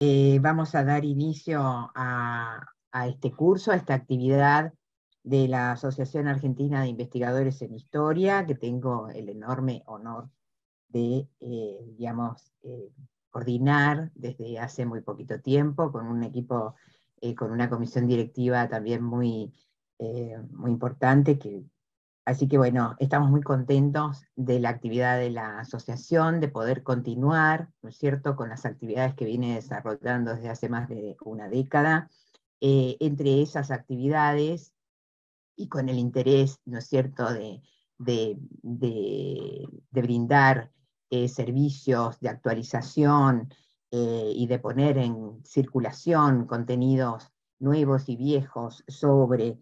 Vamos a dar inicio a este curso, a esta actividad de la Asociación Argentina de Investigadores en Historia, que tengo el enorme honor de, coordinar desde hace muy poquito tiempo, con un equipo, con una comisión directiva también muy importante, así que bueno, estamos muy contentos de la actividad de la asociación, de poder continuar, ¿no es cierto?, con las actividades que viene desarrollando desde hace más de una década. Entre esas actividades, y con el interés, ¿no es cierto?, de brindar servicios de actualización y de poner en circulación contenidos nuevos y viejos sobre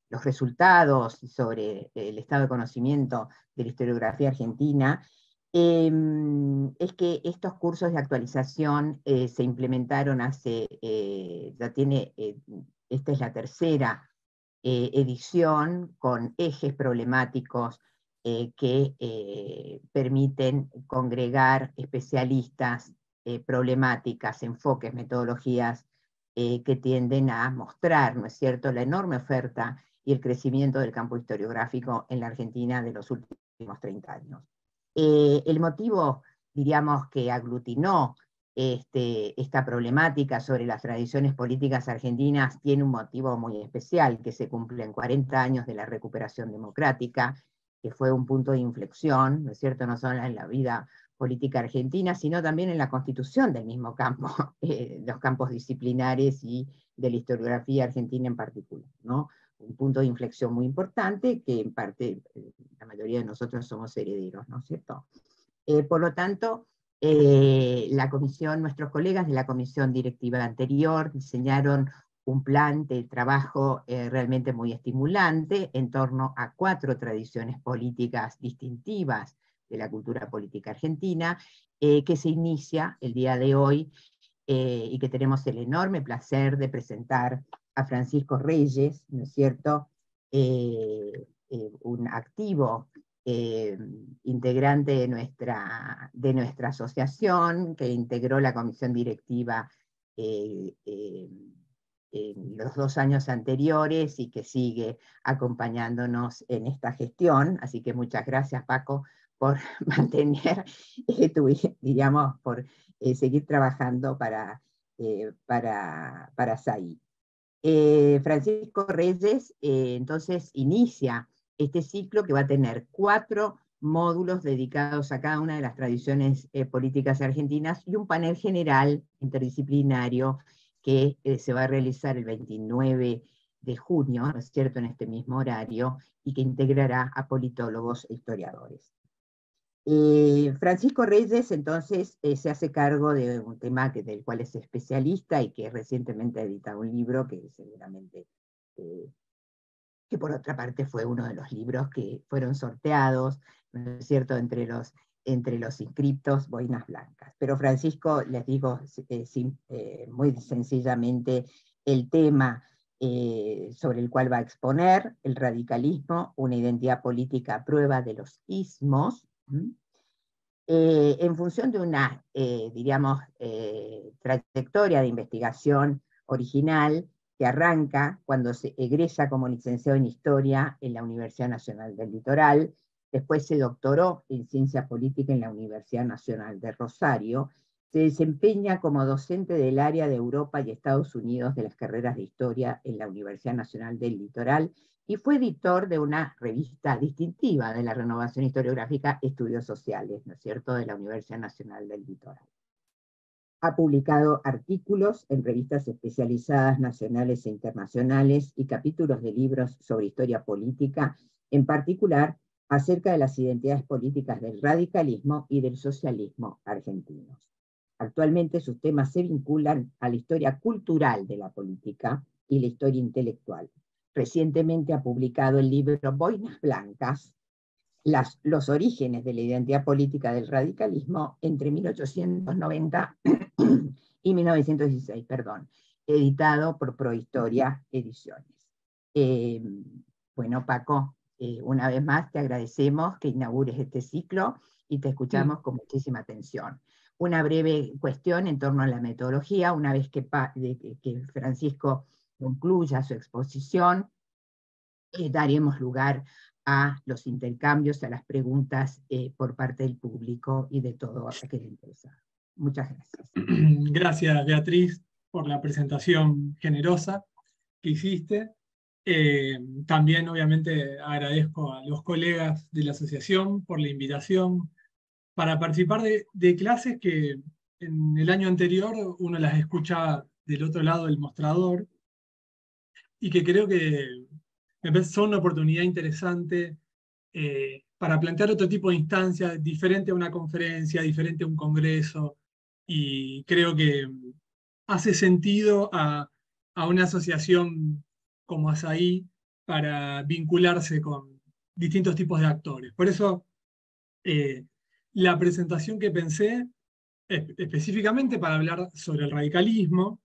los resultados, sobre el estado de conocimiento de la historiografía argentina. Es que estos cursos de actualización se implementaron esta es la tercera edición, con ejes problemáticos que permiten congregar especialistas, problemáticas, enfoques, metodologías que tienden a mostrar, ¿no es cierto?, la enorme oferta y el crecimiento del campo historiográfico en la Argentina de los últimos 30 años. El motivo, diríamos, que aglutinó esta problemática sobre las tradiciones políticas argentinas tiene un motivo muy especial, que se cumplen 40 años de la recuperación democrática, que fue un punto de inflexión, ¿no es cierto?, no solo en la vida política argentina, sino también en la constitución del mismo campo, los campos disciplinares y de la historiografía argentina en particular, ¿no? Un punto de inflexión muy importante, que en parte la mayoría de nosotros somos herederos, ¿no es cierto? Por lo tanto, nuestros colegas de la comisión directiva anterior diseñaron un plan de trabajo realmente muy estimulante en torno a 4 tradiciones políticas distintivas de la cultura política argentina, que se inicia el día de hoy y que tenemos el enorme placer de presentar a Francisco Reyes, ¿no es cierto?, un activo integrante de nuestra asociación, que integró la comisión directiva en los 2 años anteriores y que sigue acompañándonos en esta gestión. Así que muchas gracias, Paco, por mantener, por seguir trabajando para SAI. Francisco Reyes entonces inicia este ciclo que va a tener 4 módulos dedicados a cada una de las tradiciones políticas argentinas y un panel general interdisciplinario que se va a realizar el 29 de junio, ¿no es cierto?, en este mismo horario, y que integrará a politólogos e historiadores. Francisco Reyes entonces se hace cargo de un tema del cual es especialista y que recientemente ha editado un libro que seguramente, que por otra parte fue uno de los libros que fueron sorteados, ¿no es cierto?, entre los inscriptos, Boinas Blancas. Pero Francisco, les digo muy sencillamente, el tema sobre el cual va a exponer: el radicalismo, una identidad política a prueba de los ismos, en función de una, trayectoria de investigación original que arranca cuando se egresa como licenciado en Historia en la Universidad Nacional del Litoral, después se doctoró en Ciencia Política en la Universidad Nacional de Rosario, se desempeña como docente del área de Europa y Estados Unidos de las carreras de Historia en la Universidad Nacional del Litoral, y fue editor de una revista distintiva de la renovación historiográfica, Estudios Sociales, ¿no es cierto?, de la Universidad Nacional del Litoral. Ha publicado artículos en revistas especializadas nacionales e internacionales y capítulos de libros sobre historia política, en particular acerca de las identidades políticas del radicalismo y del socialismo argentinos. Actualmente sus temas se vinculan a la historia cultural de la política y la historia intelectual. Recientemente ha publicado el libro Boinas Blancas, los orígenes de la identidad política del radicalismo entre 1890 y 1916, editado por Prohistoria Ediciones. Bueno, Paco, una vez más te agradecemos que inaugures este ciclo y te escuchamos con muchísima atención. una breve cuestión en torno a la metodología. Una vez que Francisco concluya su exposición, daremos lugar a los intercambios, a las preguntas por parte del público y de todo aquel interesado. Muchas gracias. Gracias, Beatriz, por la presentación generosa que hiciste. También, obviamente, agradezco a los colegas de la asociación por la invitación para participar de clases que en el año anterior uno las escuchaba del otro lado del mostrador y que creo que son una oportunidad interesante para plantear otro tipo de instancias, diferente a una conferencia, diferente a un congreso, y creo que hace sentido a una asociación como Asaí para vincularse con distintos tipos de actores. Por eso, la presentación que pensé específicamente para hablar sobre el radicalismo,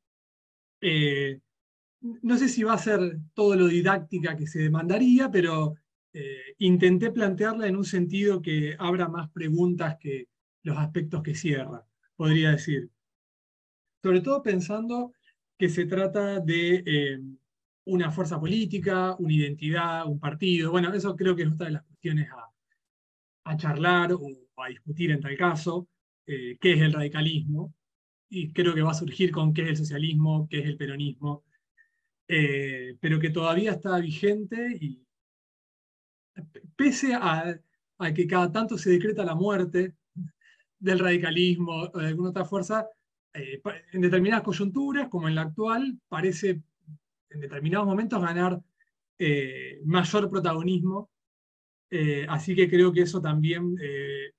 no sé si va a ser todo lo didáctica que se demandaría, pero intenté plantearla en un sentido que abra más preguntas que los aspectos que cierra, podría decir. Sobre todo pensando que se trata de una fuerza política, una identidad, un partido. Bueno, eso creo que es otra de las cuestiones a charlar o a discutir en tal caso, qué es el radicalismo, y creo que va a surgir con qué es el socialismo, qué es el peronismo, pero que todavía está vigente y pese a que cada tanto se decreta la muerte del radicalismo o de alguna otra fuerza, en determinadas coyunturas, como en la actual, parece en determinados momentos ganar mayor protagonismo. Así que creo que eso también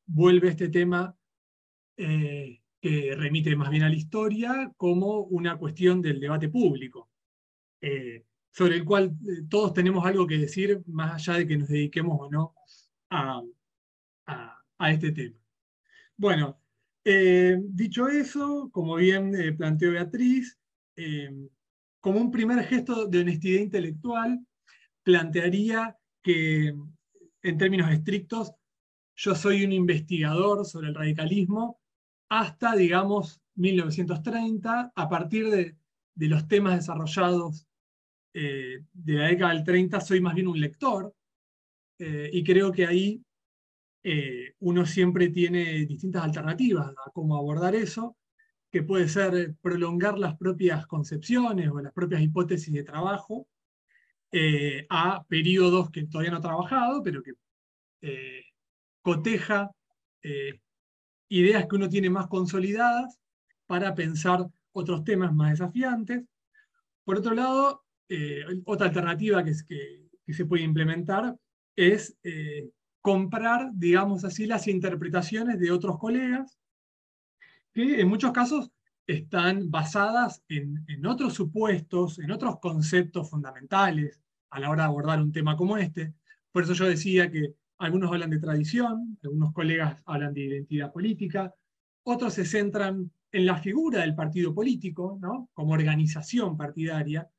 vuelve este tema que remite más bien a la historia como una cuestión del debate público, sobre el cual todos tenemos algo que decir, más allá de que nos dediquemos o no a, a este tema. Bueno, dicho eso, como bien planteó Beatriz, como un primer gesto de honestidad intelectual, plantearía que, en términos estrictos, yo soy un investigador sobre el radicalismo hasta, digamos, 1930, a partir de los temas desarrollados de la década del 30, soy más bien un lector, y creo que ahí uno siempre tiene distintas alternativas a cómo abordar eso, que puede ser prolongar las propias concepciones o las propias hipótesis de trabajo a periodos que todavía no ha trabajado, pero que coteja ideas que uno tiene más consolidadas para pensar otros temas más desafiantes. Por otro lado, otra alternativa que se puede implementar es comprar, digamos así, las interpretaciones de otros colegas, que en muchos casos están basadas en otros supuestos, en otros conceptos fundamentales a la hora de abordar un tema como este. Por eso yo decía que algunos hablan de tradición, algunos colegas hablan de identidad política, otros se centran en la figura del partido político, ¿no?, como organización partidaria.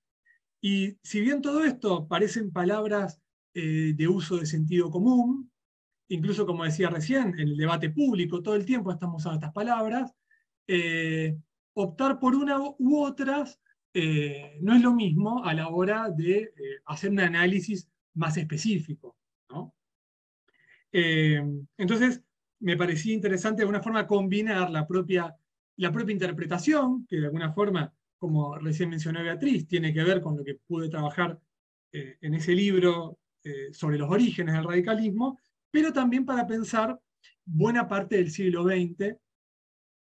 Y si bien todo esto parecen palabras de uso de sentido común, incluso como decía recién, en el debate público todo el tiempo estamos usando estas palabras, optar por una u otras no es lo mismo a la hora de hacer un análisis más específico, ¿no? Entonces, me parecía interesante de alguna forma combinar la propia interpretación, que de alguna forma, como recién mencionó Beatriz, tiene que ver con lo que pude trabajar en ese libro sobre los orígenes del radicalismo, pero también para pensar buena parte del siglo XX,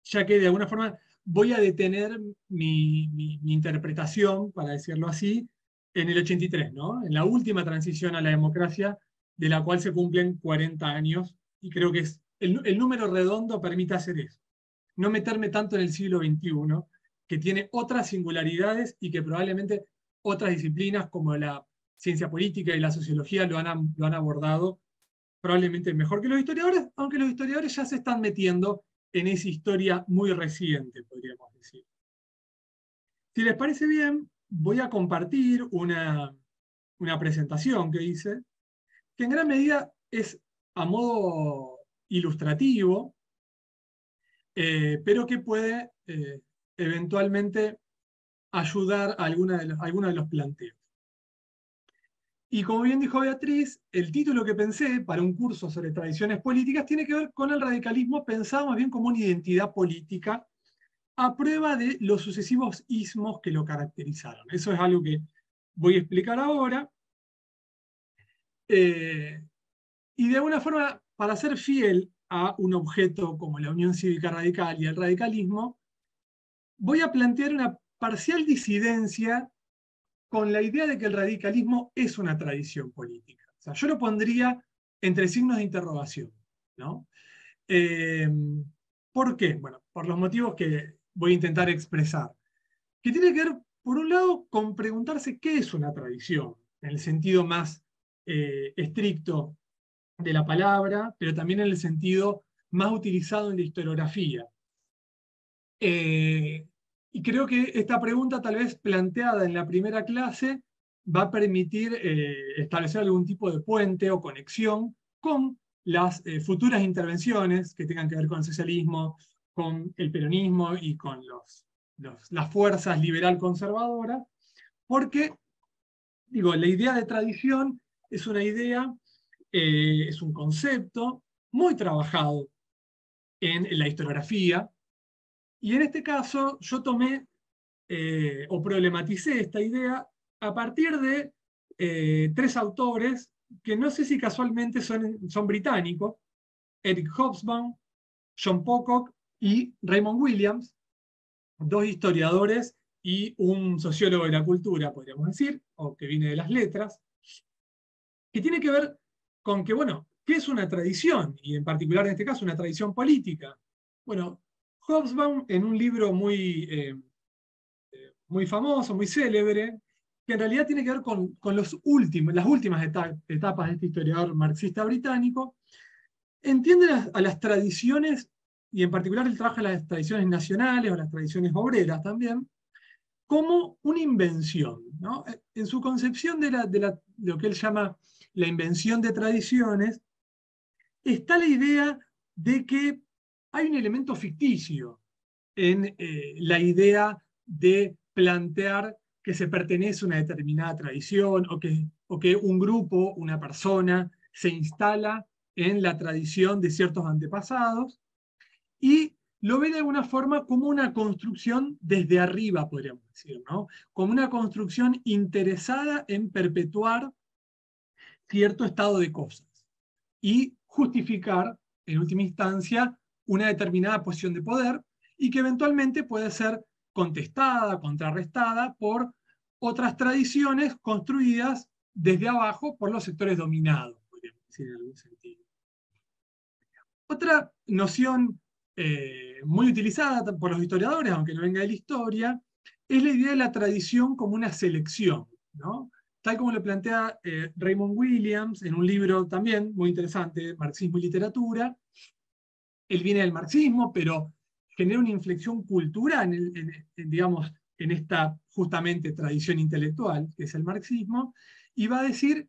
ya que de alguna forma voy a detener mi interpretación, para decirlo así, en el 83, ¿no?, en la última transición a la democracia, de la cual se cumplen 40 años, y creo que es el número redondo permite hacer eso. No meterme tanto en el siglo XXI, que tiene otras singularidades y que probablemente otras disciplinas como la ciencia política y la sociología lo han abordado probablemente mejor que los historiadores, aunque los historiadores ya se están metiendo en esa historia muy reciente, podríamos decir. Si les parece bien, voy a compartir una presentación que hice, que en gran medida es a modo ilustrativo, pero que puede eventualmente ayudar a alguno de los planteos. Y como bien dijo Beatriz, el título que pensé para un curso sobre tradiciones políticas tiene que ver con el radicalismo pensado más bien como una identidad política a prueba de los sucesivos ismos que lo caracterizaron. Eso es algo que voy a explicar ahora. Y de alguna forma, para ser fiel a un objeto como la Unión Cívica Radical y el radicalismo, voy a plantear una parcial disidencia con la idea de que el radicalismo es una tradición política. O sea, yo lo pondría entre signos de interrogación, ¿no? ¿Por qué? Bueno, por los motivos que voy a intentar expresar. Que tiene que ver, por un lado, con preguntarse qué es una tradición, en el sentido más estricto de la palabra, pero también en el sentido más utilizado en la historiografía. Y creo que esta pregunta, tal vez planteada en la primera clase, va a permitir establecer algún tipo de puente o conexión con las futuras intervenciones que tengan que ver con el socialismo, con el peronismo y con las fuerzas liberal-conservadoras, porque, digo, la idea de tradición es una idea, es un concepto muy trabajado en la historiografía, y en este caso yo tomé o problematicé esta idea a partir de tres autores que no sé si casualmente son británicos: Eric Hobsbawm, John Pocock y Raymond Williams, dos historiadores y un sociólogo de la cultura, podríamos decir, o que viene de las letras, que tiene que ver con que, bueno, ¿qué es una tradición? Y en particular en este caso una tradición política. Bueno, Hobsbawm, en un libro muy famoso, muy célebre, que en realidad tiene que ver con las últimas etapas de este historiador marxista británico, entiende a las tradiciones, y en particular él trabaja las tradiciones nacionales o las tradiciones obreras también, como una invención, ¿no? En su concepción de lo que él llama la invención de tradiciones, está la idea de que hay un elemento ficticio en la idea de plantear que se pertenece a una determinada tradición o que un grupo, una persona, se instala en la tradición de ciertos antepasados y lo ve de alguna forma como una construcción desde arriba, podríamos decir, ¿no? Como una construcción interesada en perpetuar cierto estado de cosas y justificar, en última instancia, una determinada posición de poder y que eventualmente puede ser contestada, contrarrestada por otras tradiciones construidas desde abajo por los sectores dominados, podríamos decir en algún sentido. Otra noción muy utilizada por los historiadores, aunque no venga de la historia, es la idea de la tradición como una selección, ¿no? Tal como lo plantea Raymond Williams en un libro también muy interesante, Marxismo y Literatura. Él viene del marxismo, pero genera una inflexión cultural digamos, en esta justamente tradición intelectual, que es el marxismo, y va a decir,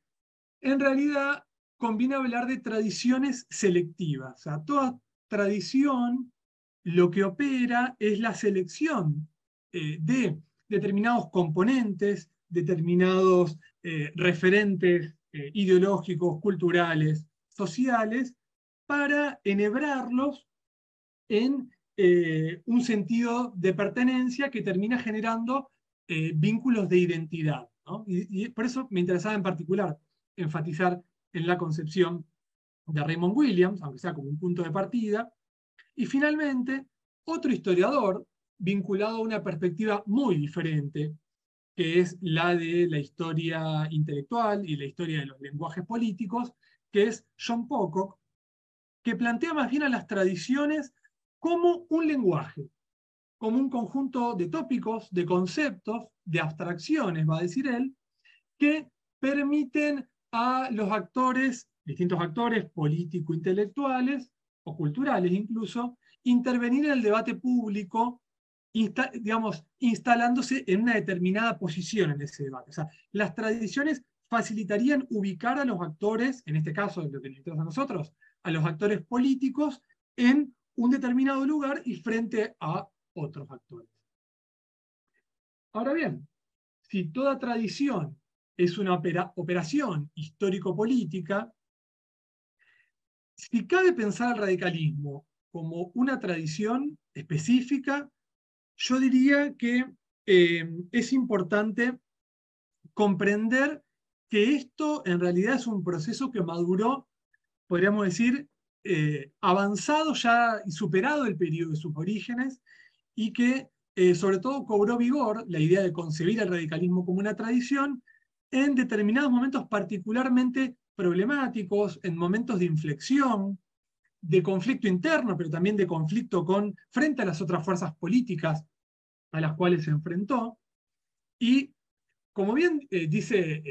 en realidad conviene hablar de tradiciones selectivas. O sea, toda tradición lo que opera es la selección de determinados componentes, determinados referentes ideológicos, culturales, sociales, para enhebrarlos en un sentido de pertenencia que termina generando vínculos de identidad, ¿no? Y por eso me interesaba en particular enfatizar en la concepción de Raymond Williams, aunque sea como un punto de partida. Y finalmente, otro historiador vinculado a una perspectiva muy diferente, que es la de la historia intelectual y la historia de los lenguajes políticos, que es John Pocock, que plantea más bien a las tradiciones como un lenguaje, como un conjunto de tópicos, de conceptos, de abstracciones, va a decir él, que permiten a los actores, distintos actores político-intelectuales o culturales incluso, intervenir en el debate público, digamos, instalándose en una determinada posición en ese debate. O sea, las tradiciones facilitarían ubicar a los actores, en este caso, lo que nos interesa a nosotros, a los actores políticos, en un determinado lugar y frente a otros actores. Ahora bien, si toda tradición es una operación histórico-política, si cabe pensar el radicalismo como una tradición específica, yo diría que es importante comprender que esto en realidad es un proceso que maduró, podríamos decir, avanzado ya y superado el periodo de sus orígenes, y que sobre todo cobró vigor la idea de concebir el radicalismo como una tradición en determinados momentos particularmente problemáticos, en momentos de inflexión, de conflicto interno, pero también de conflicto frente a las otras fuerzas políticas a las cuales se enfrentó. Y como bien dice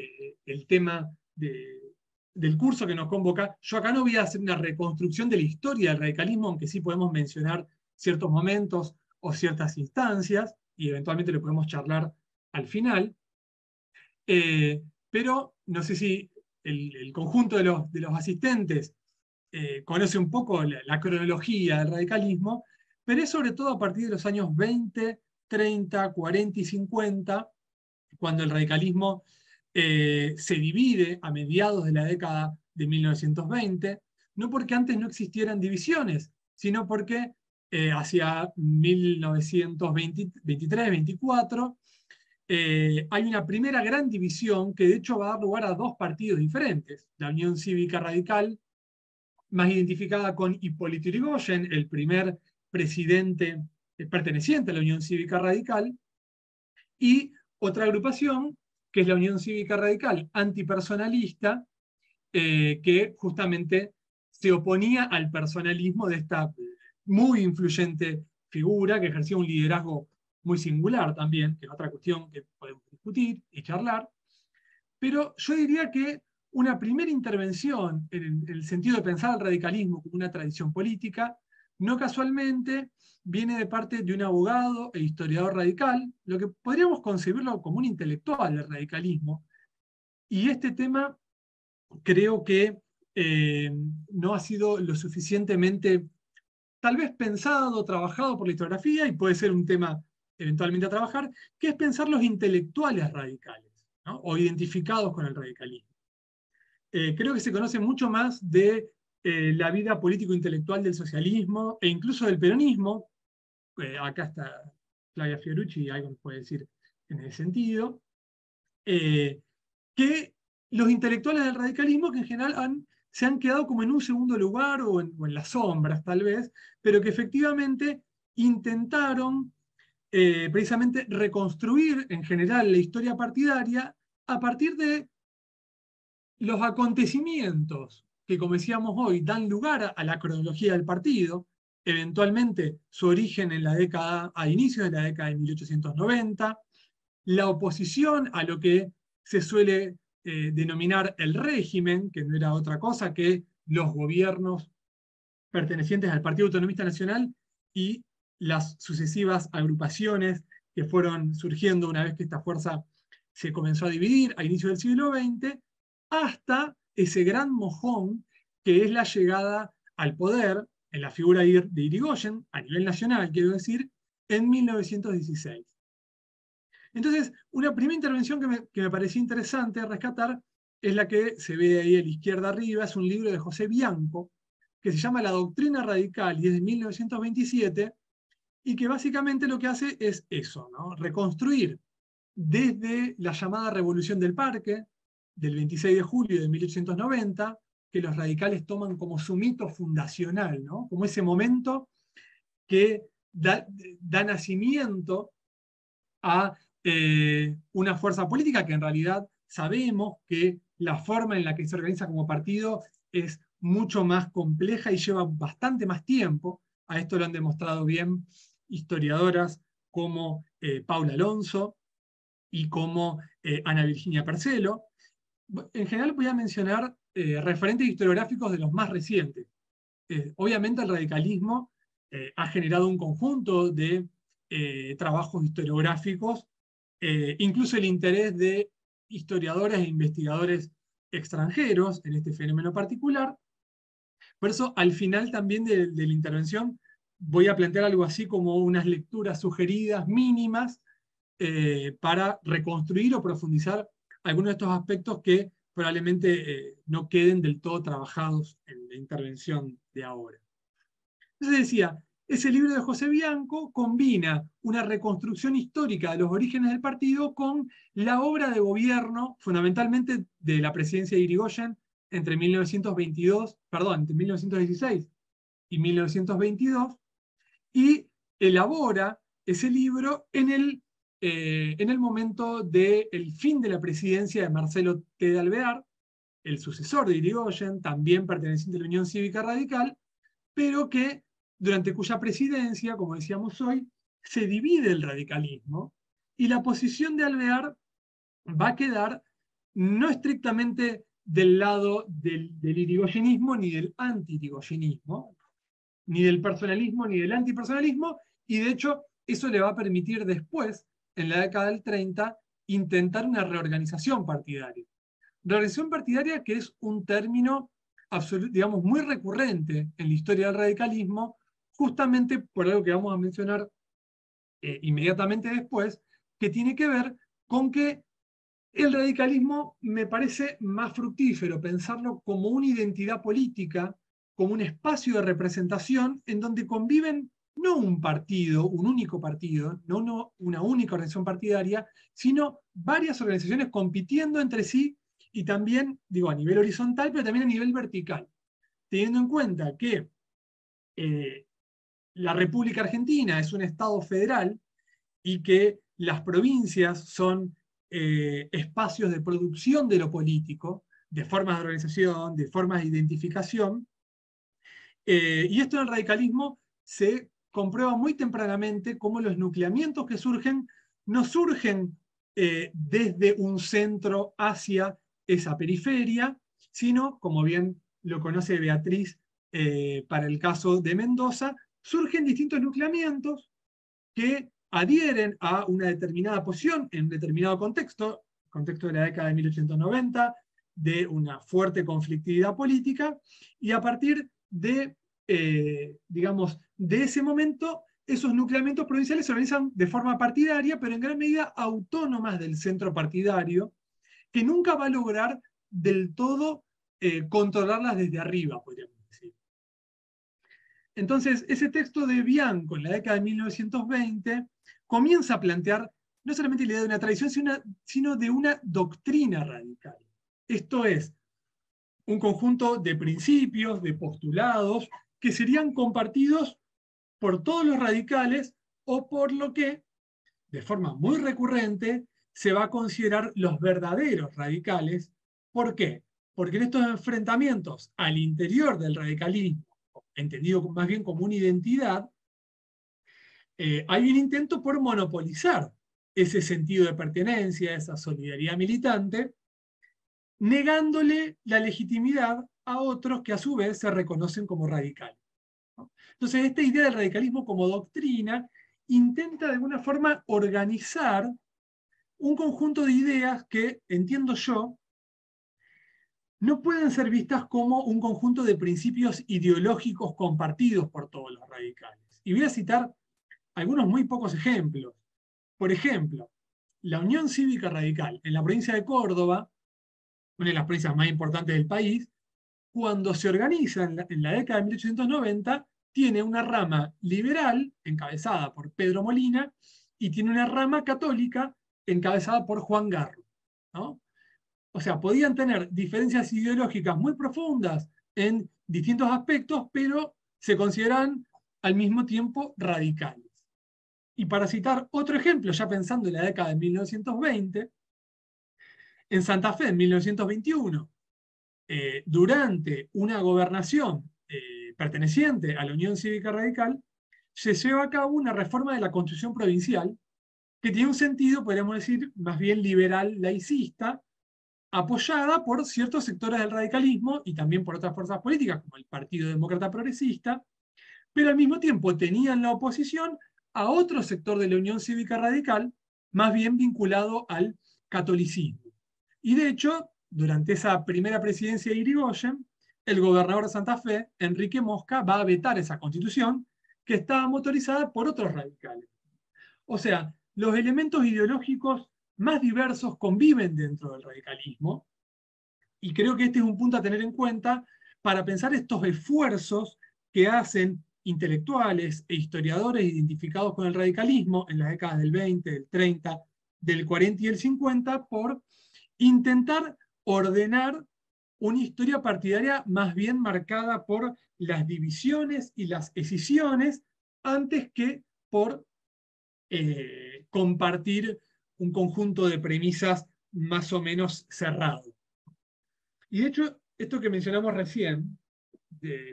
el tema del curso que nos convoca, yo acá no voy a hacer una reconstrucción de la historia del radicalismo, aunque sí podemos mencionar ciertos momentos o ciertas instancias, y eventualmente lo podemos charlar al final. Pero no sé si el conjunto de los asistentes conoce un poco la cronología del radicalismo, pero es sobre todo a partir de los años 20, 30, 40 y 50, cuando el radicalismo se divide a mediados de la década de 1920, no porque antes no existieran divisiones, sino porque hacia 1923-24 hay una primera gran división que de hecho va a dar lugar a dos partidos diferentes: la Unión Cívica Radical, más identificada con Hipólito Yrigoyen, el primer presidente perteneciente a la Unión Cívica Radical, y otra agrupación, que es la Unión Cívica Radical antipersonalista, que justamente se oponía al personalismo de esta muy influyente figura, que ejercía un liderazgo muy singular también, que es otra cuestión que podemos discutir y charlar. Pero yo diría que una primera intervención en el sentido de pensar al radicalismo como una tradición política, no casualmente viene de parte de un abogado e historiador radical, lo que podríamos concebirlo como un intelectual del radicalismo. Y este tema creo que no ha sido lo suficientemente, tal vez pensado, trabajado por la historiografía, y puede ser un tema eventualmente a trabajar, que es pensar los intelectuales radicales, ¿no? O identificados con el radicalismo. Creo que se conoce mucho más de la vida político-intelectual del socialismo e incluso del peronismo. Acá está Flavia Fiorucci y algo nos puede decir en ese sentido. Que los intelectuales del radicalismo, que en general se han quedado como en un segundo lugar o en las sombras tal vez, pero que efectivamente intentaron precisamente reconstruir en general la historia partidaria a partir de los acontecimientos que, como decíamos hoy, dan lugar a la cronología del partido, eventualmente su origen en la década, a inicios de la década de 1890, la oposición a lo que se suele denominar el régimen, que no era otra cosa que los gobiernos pertenecientes al Partido Autonomista Nacional y las sucesivas agrupaciones que fueron surgiendo una vez que esta fuerza se comenzó a dividir a inicios del siglo XX, hasta ese gran mojón que es la llegada al poder en la figura de Irigoyen, a nivel nacional, quiero decir, en 1916. Entonces, una primera intervención que me pareció interesante rescatar es la que se ve ahí a la izquierda arriba, es un libro de José Bianco, que se llama La Doctrina Radical, y es de 1927, y que básicamente lo que hace es eso, ¿no? Reconstruir desde la llamada Revolución del Parque, del 26 de julio de 1890, que los radicales toman como su mito fundacional, ¿no? Como ese momento que da nacimiento a una fuerza política que en realidad sabemos que la forma en la que se organiza como partido es mucho más compleja y lleva bastante más tiempo. A esto lo han demostrado bien historiadoras como Paula Alonso y como Ana Virginia Percelo. En general voy a mencionar referentes historiográficos de los más recientes. Obviamente el radicalismo ha generado un conjunto de trabajos historiográficos, incluso el interés de historiadores e investigadores extranjeros en este fenómeno particular. Por eso, al final también de la intervención, voy a plantear algo así como unas lecturas sugeridas mínimas para reconstruir o profundizar algunos de estos aspectos que probablemente no queden del todo trabajados en la intervención de ahora. Entonces decía, ese libro de José Bianco combina una reconstrucción histórica de los orígenes del partido con la obra de gobierno, fundamentalmente de la presidencia de Irigoyen entre 1916 y 1922, y elabora ese libro en el momento del fin de la presidencia de Marcelo T. de Alvear, el sucesor de Irigoyen, también perteneciente a la Unión Cívica Radical, pero que durante cuya presidencia, como decíamos hoy, se divide el radicalismo, y la posición de Alvear va a quedar no estrictamente del lado del irigoyenismo ni del anti-irigoyenismo, ni del personalismo ni del antipersonalismo, y de hecho eso le va a permitir después, en la década del 30, intentar una reorganización partidaria. Reorganización partidaria que es un término digamos, muy recurrente en la historia del radicalismo, justamente por algo que vamos a mencionar inmediatamente después, que tiene que ver con que el radicalismo me parece más fructífero pensarlo como una identidad política, como un espacio de representación en donde conviven no un partido, un único partido, no una única organización partidaria, sino varias organizaciones compitiendo entre sí, y también, digo, a nivel horizontal, pero también a nivel vertical, teniendo en cuenta que la República Argentina es un Estado federal y que las provincias son espacios de producción de lo político, de formas de organización, de formas de identificación, y esto en el radicalismo se comprueba muy tempranamente cómo los nucleamientos que surgen no surgen desde un centro hacia esa periferia, sino, como bien lo conoce Beatriz para el caso de Mendoza, surgen distintos nucleamientos que adhieren a una determinada posición en un determinado contexto, contexto de la década de 1890, de una fuerte conflictividad política, y a partir de, digamos, de ese momento, esos nucleamientos provinciales se organizan de forma partidaria, pero en gran medida autónomas del centro partidario, que nunca va a lograr del todo controlarlas desde arriba, podríamos decir. Entonces, ese texto de Bianco en la década de 1920 comienza a plantear no solamente la idea de una tradición, sino de una doctrina radical. Esto es, un conjunto de principios, de postulados, que serían compartidos por todos los radicales, o por lo que, de forma muy recurrente, se va a considerar los verdaderos radicales. ¿Por qué? Porque en estos enfrentamientos al interior del radicalismo, entendido más bien como una identidad, hay un intento por monopolizar ese sentido de pertenencia, esa solidaridad militante, negándole la legitimidad a otros que a su vez se reconocen como radicales. Entonces, esta idea del radicalismo como doctrina intenta de alguna forma organizar un conjunto de ideas que, entiendo yo, no pueden ser vistas como un conjunto de principios ideológicos compartidos por todos los radicales. Y voy a citar algunos muy pocos ejemplos. Por ejemplo, la Unión Cívica Radical en la provincia de Córdoba, una de las provincias más importantes del país, cuando se organiza en la década de 1890, tiene una rama liberal, encabezada por Pedro Molina, y tiene una rama católica, encabezada por Juan Garro, ¿no? O sea, podían tener diferencias ideológicas muy profundas en distintos aspectos, pero se consideran al mismo tiempo radicales. Y para citar otro ejemplo, ya pensando en la década de 1920, en Santa Fe, en 1921, durante una gobernación perteneciente a la Unión Cívica Radical, se lleva a cabo una reforma de la Constitución provincial que tiene un sentido, podríamos decir, más bien liberal laicista, apoyada por ciertos sectores del radicalismo y también por otras fuerzas políticas, como el Partido Demócrata Progresista, pero al mismo tiempo tenían la oposición a otro sector de la Unión Cívica Radical, más bien vinculado al catolicismo. Y de hecho, durante esa primera presidencia de Irigoyen, el gobernador de Santa Fe, Enrique Mosca, va a vetar esa constitución, que estaba motorizada por otros radicales. O sea, los elementos ideológicos más diversos conviven dentro del radicalismo, y creo que este es un punto a tener en cuenta para pensar estos esfuerzos que hacen intelectuales e historiadores identificados con el radicalismo en las décadas del 20, del 30, del 40 y el 50 por intentar ordenar una historia partidaria más bien marcada por las divisiones y las escisiones antes que por compartir un conjunto de premisas más o menos cerrado. Y de hecho, esto que mencionamos recién,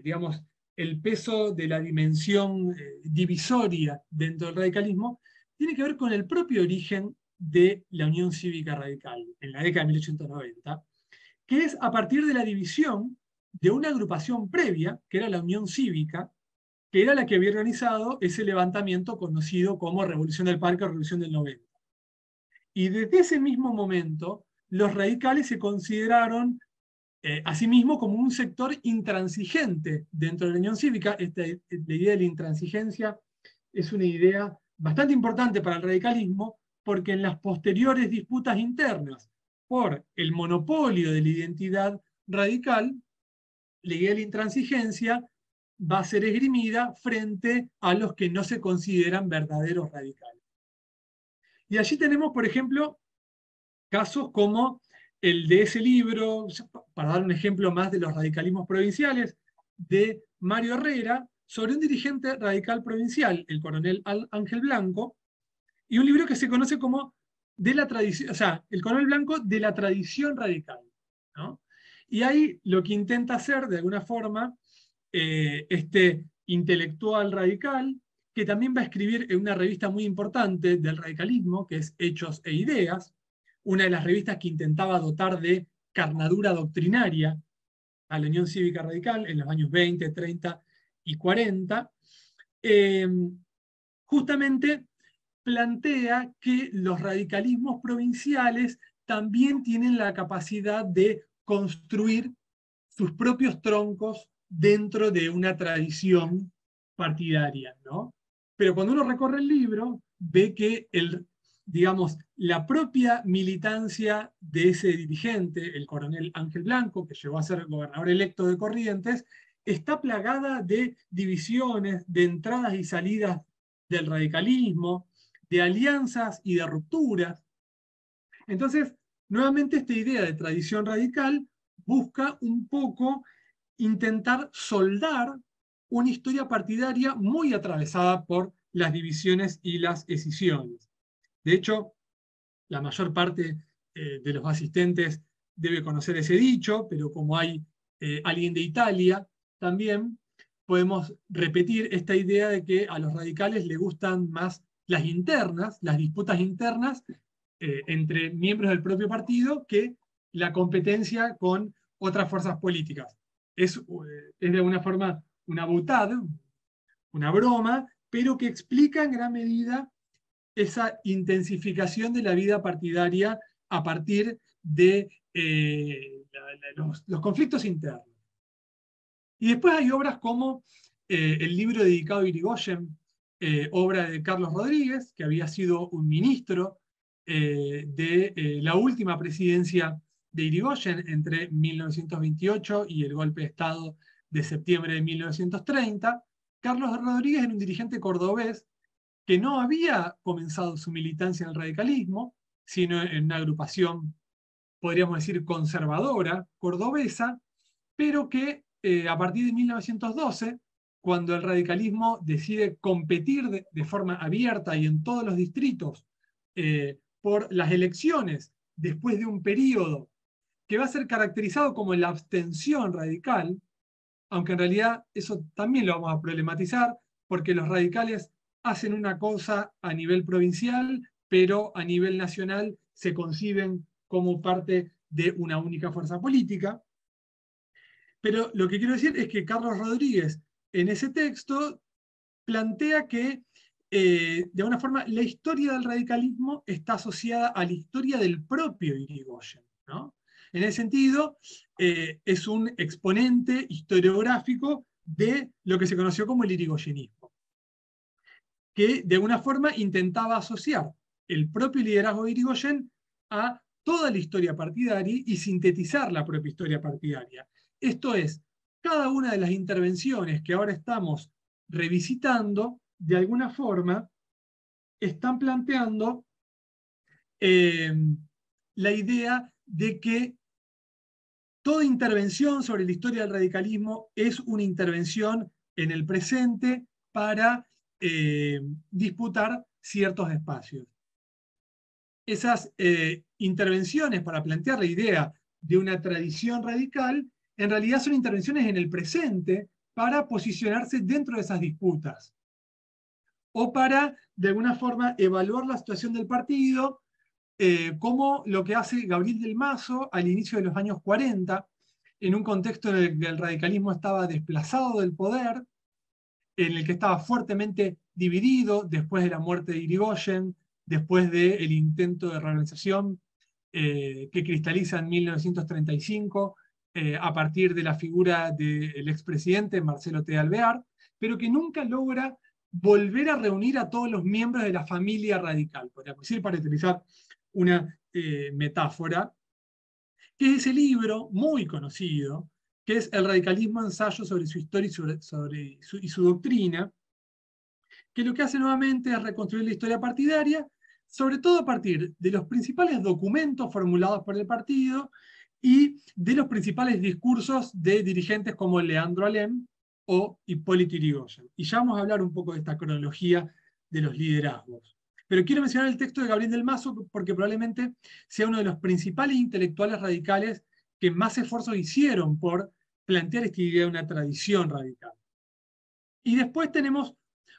digamos, el peso de la dimensión divisoria dentro del radicalismo, tiene que ver con el propio origen de la Unión Cívica Radical en la década de 1890, que es a partir de la división de una agrupación previa, que era la Unión Cívica, que era la que había organizado ese levantamiento conocido como Revolución del Parque o Revolución del 90. Y desde ese mismo momento, los radicales se consideraron asimismo como un sector intransigente dentro de la Unión Cívica. La idea de la intransigencia es una idea bastante importante para el radicalismo, porque en las posteriores disputas internas por el monopolio de la identidad radical, la idea de la intransigencia va a ser esgrimida frente a los que no se consideran verdaderos radicales. Y allí tenemos, por ejemplo, casos como el de ese libro, para dar un ejemplo más de los radicalismos provinciales, de Mario Herrera, sobre un dirigente radical provincial, el coronel Ángel Blanco, y un libro que se conoce como de la tradición, o sea, el coronel Blanco de la tradición radical, ¿no? Y ahí lo que intenta hacer, de alguna forma, este intelectual radical, que también va a escribir en una revista muy importante del radicalismo, que es Hechos e Ideas, una de las revistas que intentaba dotar de carnadura doctrinaria a la Unión Cívica Radical en los años 20, 30 y 40, justamente plantea que los radicalismos provinciales también tienen la capacidad de construir sus propios troncos dentro de una tradición partidaria, ¿no? Pero cuando uno recorre el libro, ve que digamos, la propia militancia de ese dirigente, el coronel Ángel Blanco, que llegó a ser gobernador electo de Corrientes, está plagada de divisiones, de entradas y salidas del radicalismo, de alianzas y de rupturas. Entonces, nuevamente esta idea de tradición radical busca un poco intentar soldar una historia partidaria muy atravesada por las divisiones y las escisiones. De hecho, la mayor parte de los asistentes debe conocer ese dicho, pero como hay alguien de Italia, también podemos repetir esta idea de que a los radicales les gustan más las internas, las disputas internas entre miembros del propio partido, que la competencia con otras fuerzas políticas. Es de alguna forma una boutade, una broma, pero que explica en gran medida esa intensificación de la vida partidaria a partir de los conflictos internos. Y después hay obras como el libro dedicado a Irigoyen, obra de Carlos Rodríguez, que había sido un ministro de la última presidencia de Irigoyen entre 1928 y el golpe de Estado de septiembre de 1930. Carlos Rodríguez era un dirigente cordobés que no había comenzado su militancia en el radicalismo, sino en una agrupación, podríamos decir, conservadora, cordobesa, pero que a partir de 1912, cuando el radicalismo decide competir de forma abierta y en todos los distritos por las elecciones, después de un periodo que va a ser caracterizado como la abstención radical, aunque en realidad eso también lo vamos a problematizar, porque los radicales hacen una cosa a nivel provincial, pero a nivel nacional se conciben como parte de una única fuerza política. Pero lo que quiero decir es que Carlos Rodríguez en ese texto plantea que de alguna forma la historia del radicalismo está asociada a la historia del propio Irigoyen, ¿no? En ese sentido, es un exponente historiográfico de lo que se conoció como el irigoyenismo. que de alguna forma intentaba asociar el propio liderazgo de Irigoyen a toda la historia partidaria y sintetizar la propia historia partidaria. Esto es, cada una de las intervenciones que ahora estamos revisitando, de alguna forma, están planteando la idea de que toda intervención sobre la historia del radicalismo es una intervención en el presente para disputar ciertos espacios. Esas intervenciones para plantear la idea de una tradición radical, en realidad son intervenciones en el presente para posicionarse dentro de esas disputas, o para, de alguna forma, evaluar la situación del partido, como lo que hace Gabriel del Mazo al inicio de los años 40, en un contexto en el que el radicalismo estaba desplazado del poder, en el que estaba fuertemente dividido después de la muerte de Irigoyen, después del intento de reorganización que cristaliza en 1935 a partir de la figura del expresidente Marcelo T. Alvear, pero que nunca logra volver a reunir a todos los miembros de la familia radical, podríamos decir, para utilizar una metáfora, que es ese libro muy conocido, que es El radicalismo, ensayo sobre su historia y su doctrina, que lo que hace nuevamente es reconstruir la historia partidaria, sobre todo a partir de los principales documentos formulados por el partido y de los principales discursos de dirigentes como Leandro Alem o Hipólito Yrigoyen. Y ya vamos a hablar un poco de esta cronología de los liderazgos. Pero quiero mencionar el texto de Gabriel del Mazo porque probablemente sea uno de los principales intelectuales radicales que más esfuerzos hicieron por plantear esta idea de una tradición radical. Y después tenemos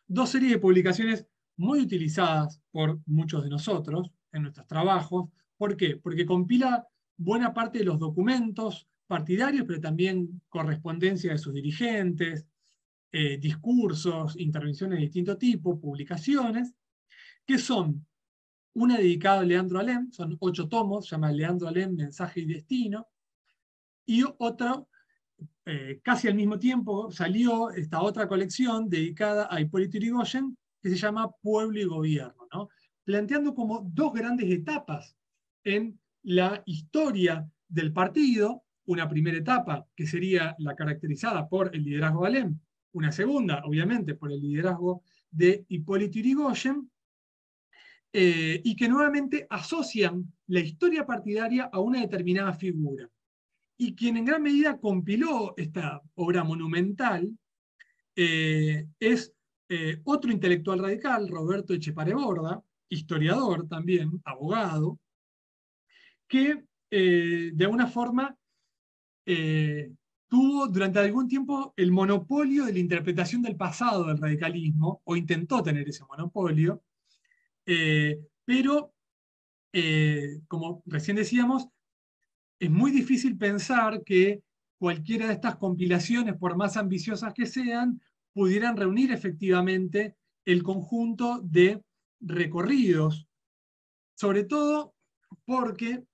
dos series de publicaciones muy utilizadas por muchos de nosotros en nuestros trabajos. ¿Por qué? Porque compila buena parte de los documentos partidarios, pero también correspondencia de sus dirigentes, discursos, intervenciones de distinto tipo, publicaciones, que son una dedicada a Leandro Alem, son 8 tomos, se llama Leandro Alem, Mensaje y Destino, y otra casi al mismo tiempo salió esta otra colección dedicada a Hipólito Yrigoyen que se llama Pueblo y Gobierno, ¿no? Planteando como dos grandes etapas en la historia del partido, una primera etapa que sería la caracterizada por el liderazgo de Alem, una segunda, obviamente, por el liderazgo de Hipólito Yrigoyen, y que nuevamente asocian la historia partidaria a una determinada figura. Y quien en gran medida compiló esta obra monumental es otro intelectual radical, Roberto Etchepare Borda, historiador también, abogado, que de alguna forma tuvo durante algún tiempo el monopolio de la interpretación del pasado del radicalismo, o intentó tener ese monopolio, pero, como recién decíamos, es muy difícil pensar que cualquiera de estas compilaciones, por más ambiciosas que sean, pudieran reunir efectivamente el conjunto de recorridos, sobre todo porque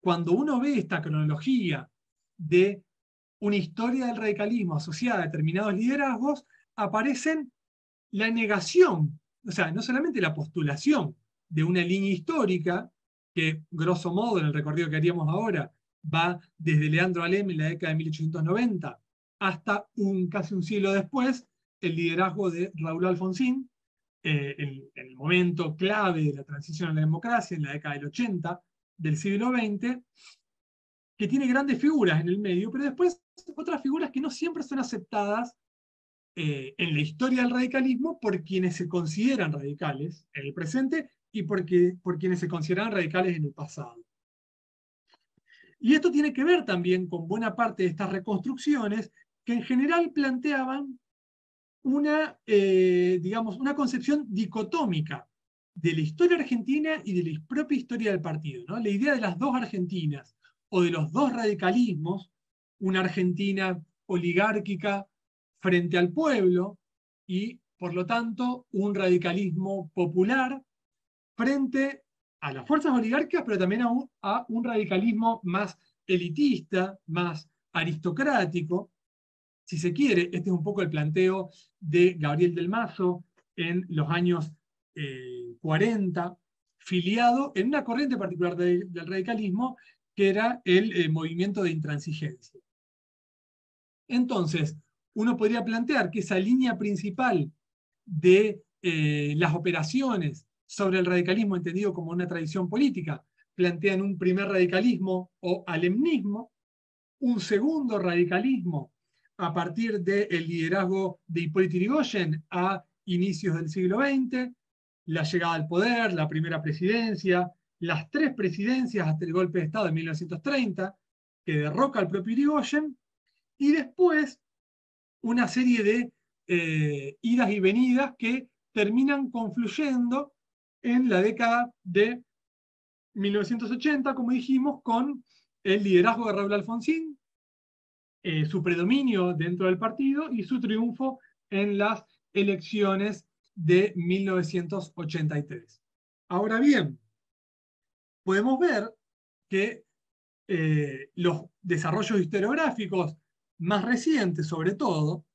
cuando uno ve esta cronología de una historia del radicalismo asociada a determinados liderazgos, aparecen la negación, o sea, no solamente la postulación de una línea histórica, que grosso modo en el recorrido que haríamos ahora va desde Leandro Alem en la década de 1890 hasta casi un siglo después, el liderazgo de Raúl Alfonsín, en el momento clave de la transición a la democracia, en la década del 80 del siglo XX, que tiene grandes figuras en el medio, pero después otras figuras que no siempre son aceptadas en la historia del radicalismo por quienes se consideran radicales en el presente y por quienes se consideran radicales en el pasado. Y esto tiene que ver también con buena parte de estas reconstrucciones que en general planteaban digamos, una concepción dicotómica de la historia argentina y de la propia historia del partido, ¿no? La idea de las dos Argentinas o de los dos radicalismos, una Argentina oligárquica frente al pueblo y, por lo tanto, un radicalismo popular frente a las fuerzas oligárquicas, pero también a un radicalismo más elitista, más aristocrático. Si se quiere, este es un poco el planteo de Gabriel del Mazo en los años 40, filiado en una corriente particular del radicalismo, que era el movimiento de intransigencia. Entonces, uno podría plantear que esa línea principal de las operaciones sobre el radicalismo entendido como una tradición política plantean un primer radicalismo o alemnismo, un segundo radicalismo a partir del liderazgo de Hipólito Yrigoyen a inicios del siglo XX, la llegada al poder, la primera presidencia, las 3 presidencias hasta el golpe de Estado de 1930, que derroca al propio Yrigoyen, y después una serie de idas y venidas que terminan confluyendo en la década de 1980, como dijimos, con el liderazgo de Raúl Alfonsín, su predominio dentro del partido y su triunfo en las elecciones de 1983. Ahora bien, podemos ver que los desarrollos historiográficos más recientes, sobre todo,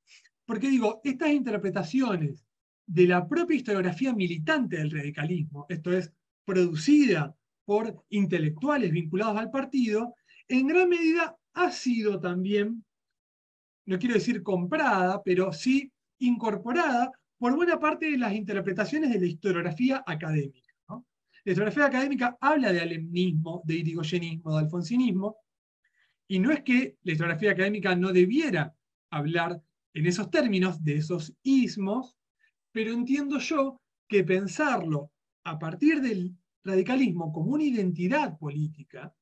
porque digo, estas interpretaciones de la propia historiografía militante del radicalismo, esto es, producida por intelectuales vinculados al partido, en gran medida ha sido también, no quiero decir comprada, pero sí incorporada por buena parte de las interpretaciones de la historiografía académica, ¿no? La historiografía académica habla de alemnismo, de irigoyenismo, de alfonsinismo, y no es que la historiografía académica no debiera hablar en esos términos, de esos ismos, pero entiendo yo que pensarlo a partir del radicalismo como una identidad política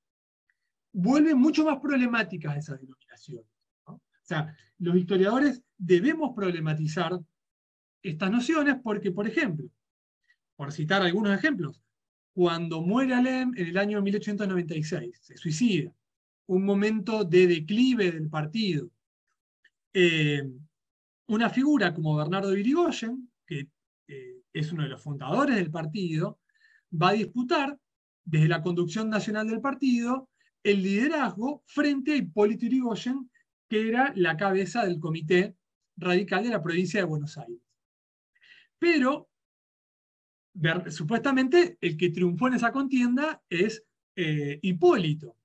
vuelve mucho más problemáticas esas denominaciones, ¿no? O sea, los historiadores debemos problematizar estas nociones porque, por ejemplo, por citar algunos ejemplos, cuando muere Alem en el año 1896, se suicida, un momento de declive del partido, una figura como Bernardo Irigoyen, que es uno de los fundadores del partido, va a disputar desde la conducción nacional del partido el liderazgo frente a Hipólito Yrigoyen, que era la cabeza del comité radical de la provincia de Buenos Aires. Pero supuestamente el que triunfó en esa contienda es Hipólito.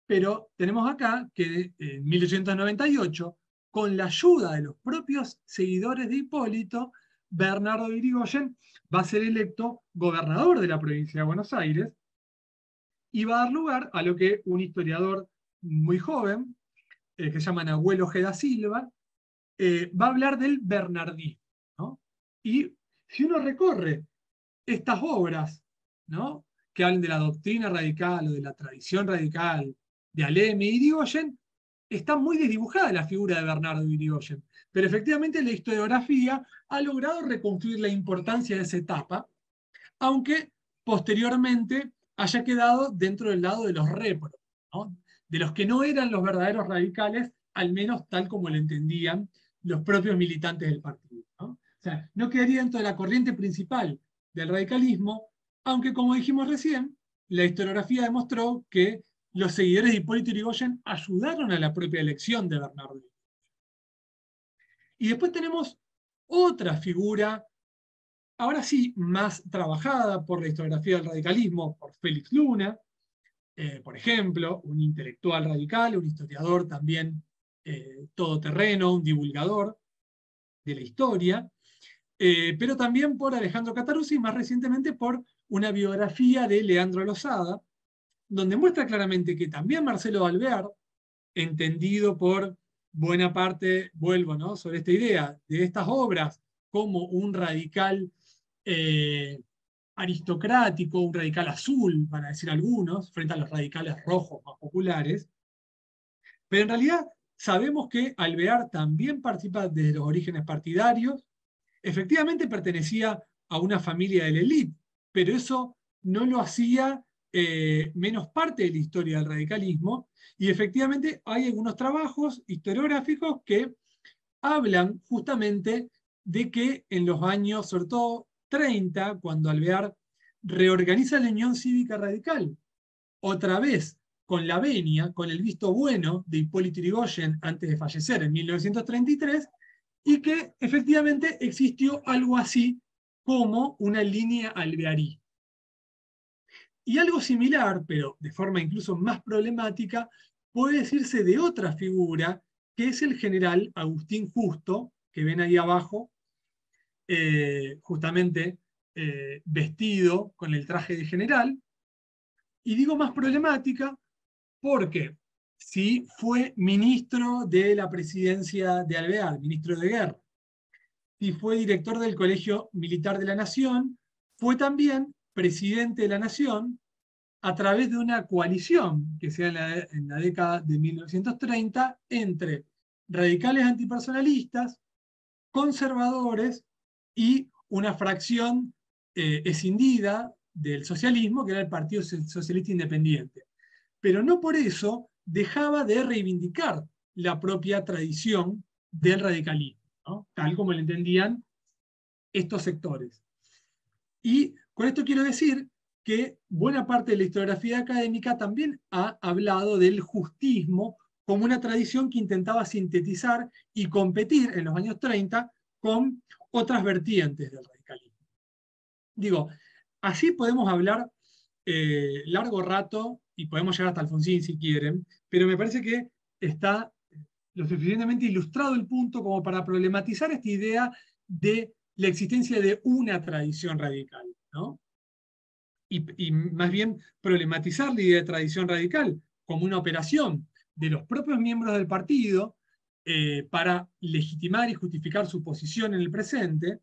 Pero tenemos acá que en 1898, con la ayuda de los propios seguidores de Hipólito, Bernardo Irigoyen va a ser electo gobernador de la provincia de Buenos Aires y va a dar lugar a lo que un historiador muy joven, que se llama Nahuel Ojeda Silva, va a hablar del bernardismo, ¿no? Y si uno recorre estas obras, ¿no?, que hablan de la doctrina radical o de la tradición radical de Alem y Irigoyen, está muy desdibujada la figura de Bernardo Irigoyen. Pero efectivamente la historiografía ha logrado reconstruir la importancia de esa etapa, aunque posteriormente haya quedado dentro del lado de los réprobos, ¿no?, de los que no eran los verdaderos radicales, al menos tal como lo entendían los propios militantes del partido, ¿no? O sea, no quedaría dentro de la corriente principal del radicalismo, aunque como dijimos recién, la historiografía demostró que los seguidores de Hipólito Yrigoyen ayudaron a la propia elección de Bernardo Irigoyen. Y después tenemos otra figura, ahora sí, más trabajada por la historiografía del radicalismo, por Félix Luna, por ejemplo, un intelectual radical, un historiador también todoterreno, un divulgador de la historia, pero también por Alejandro Cataruzzi y más recientemente por una biografía de Leandro Lozada, donde muestra claramente que también Marcelo Alvear, entendido por buena parte, vuelvo, ¿no?, sobre esta idea de estas obras como un radical aristocrático, un radical azul, van a decir algunos, frente a los radicales rojos más populares, pero en realidad sabemos que Alvear también participa desde los orígenes partidarios, efectivamente pertenecía a una familia de la élite, pero eso no lo hacía menos parte de la historia del radicalismo, y efectivamente hay algunos trabajos historiográficos que hablan justamente de que en los años, sobre todo 30, cuando Alvear reorganiza la Unión Cívica Radical, otra vez con la venia, con el visto bueno de Hipólito Yrigoyen antes de fallecer en 1933, y que efectivamente existió algo así como una línea alvearí. Y algo similar, pero de forma incluso más problemática, puede decirse de otra figura, que es el general Agustín Justo, que ven ahí abajo, justamente vestido con el traje de general. Y digo más problemática porque si fue ministro de la presidencia de Alvear, ministro de guerra, si fue director del Colegio Militar de la Nación, fue también presidente de la Nación a través de una coalición que se da en la década de 1930 entre radicales antipersonalistas, conservadores y una fracción escindida del socialismo, que era el Partido Socialista Independiente. Pero no por eso dejaba de reivindicar la propia tradición del radicalismo, ¿no? Tal como lo entendían estos sectores. Y con esto quiero decir que buena parte de la historiografía académica también ha hablado del justismo como una tradición que intentaba sintetizar y competir en los años 30 con otras vertientes del radicalismo. Digo, así podemos hablar largo rato y podemos llegar hasta Alfonsín si quieren, pero me parece que está lo suficientemente ilustrado el punto como para problematizar esta idea de la existencia de una tradición radical, ¿no? Y más bien problematizar la idea de tradición radical como una operación de los propios miembros del partido para legitimar y justificar su posición en el presente.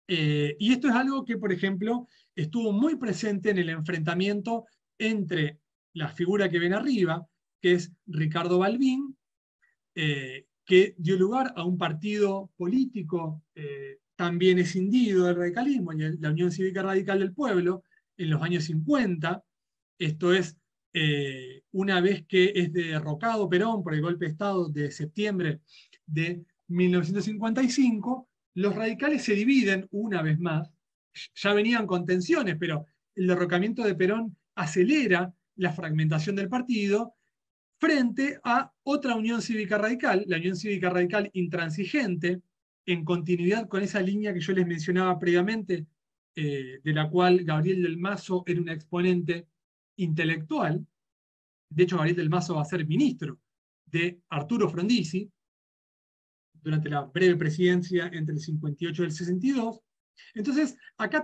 Y esto es algo que, por ejemplo, estuvo muy presente en el enfrentamiento entre la figura que ven arriba, que es Ricardo Balbín, que dio lugar a un partido político también escindido del radicalismo, la Unión Cívica Radical del Pueblo, en los años 50. Esto es, una vez que es derrocado Perón por el golpe de Estado de septiembre de 1955, los radicales se dividen una vez más. Ya venían con tensiones, pero el derrocamiento de Perón acelera la fragmentación del partido frente a otra Unión Cívica Radical, la Unión Cívica Radical intransigente, en continuidad con esa línea que yo les mencionaba previamente, de la cual Gabriel del Mazo era un exponente intelectual. De hecho, Gabriel del Mazo va a ser ministro de Arturo Frondizi durante la breve presidencia entre el 58 y el 62. Entonces, acá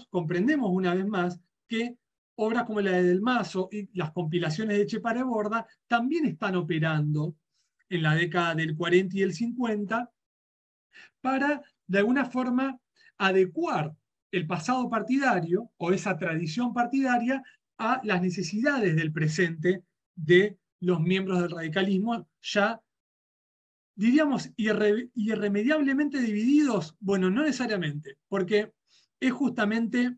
comprendemos una vez más que obras como la de Del Mazo y las compilaciones de Etxepare Borda también están operando en la década del 40 y el 50 para, de alguna forma, adecuar el pasado partidario o esa tradición partidaria a las necesidades del presente de los miembros del radicalismo, ya, diríamos, irremediablemente divididos. Bueno, no necesariamente, porque es justamente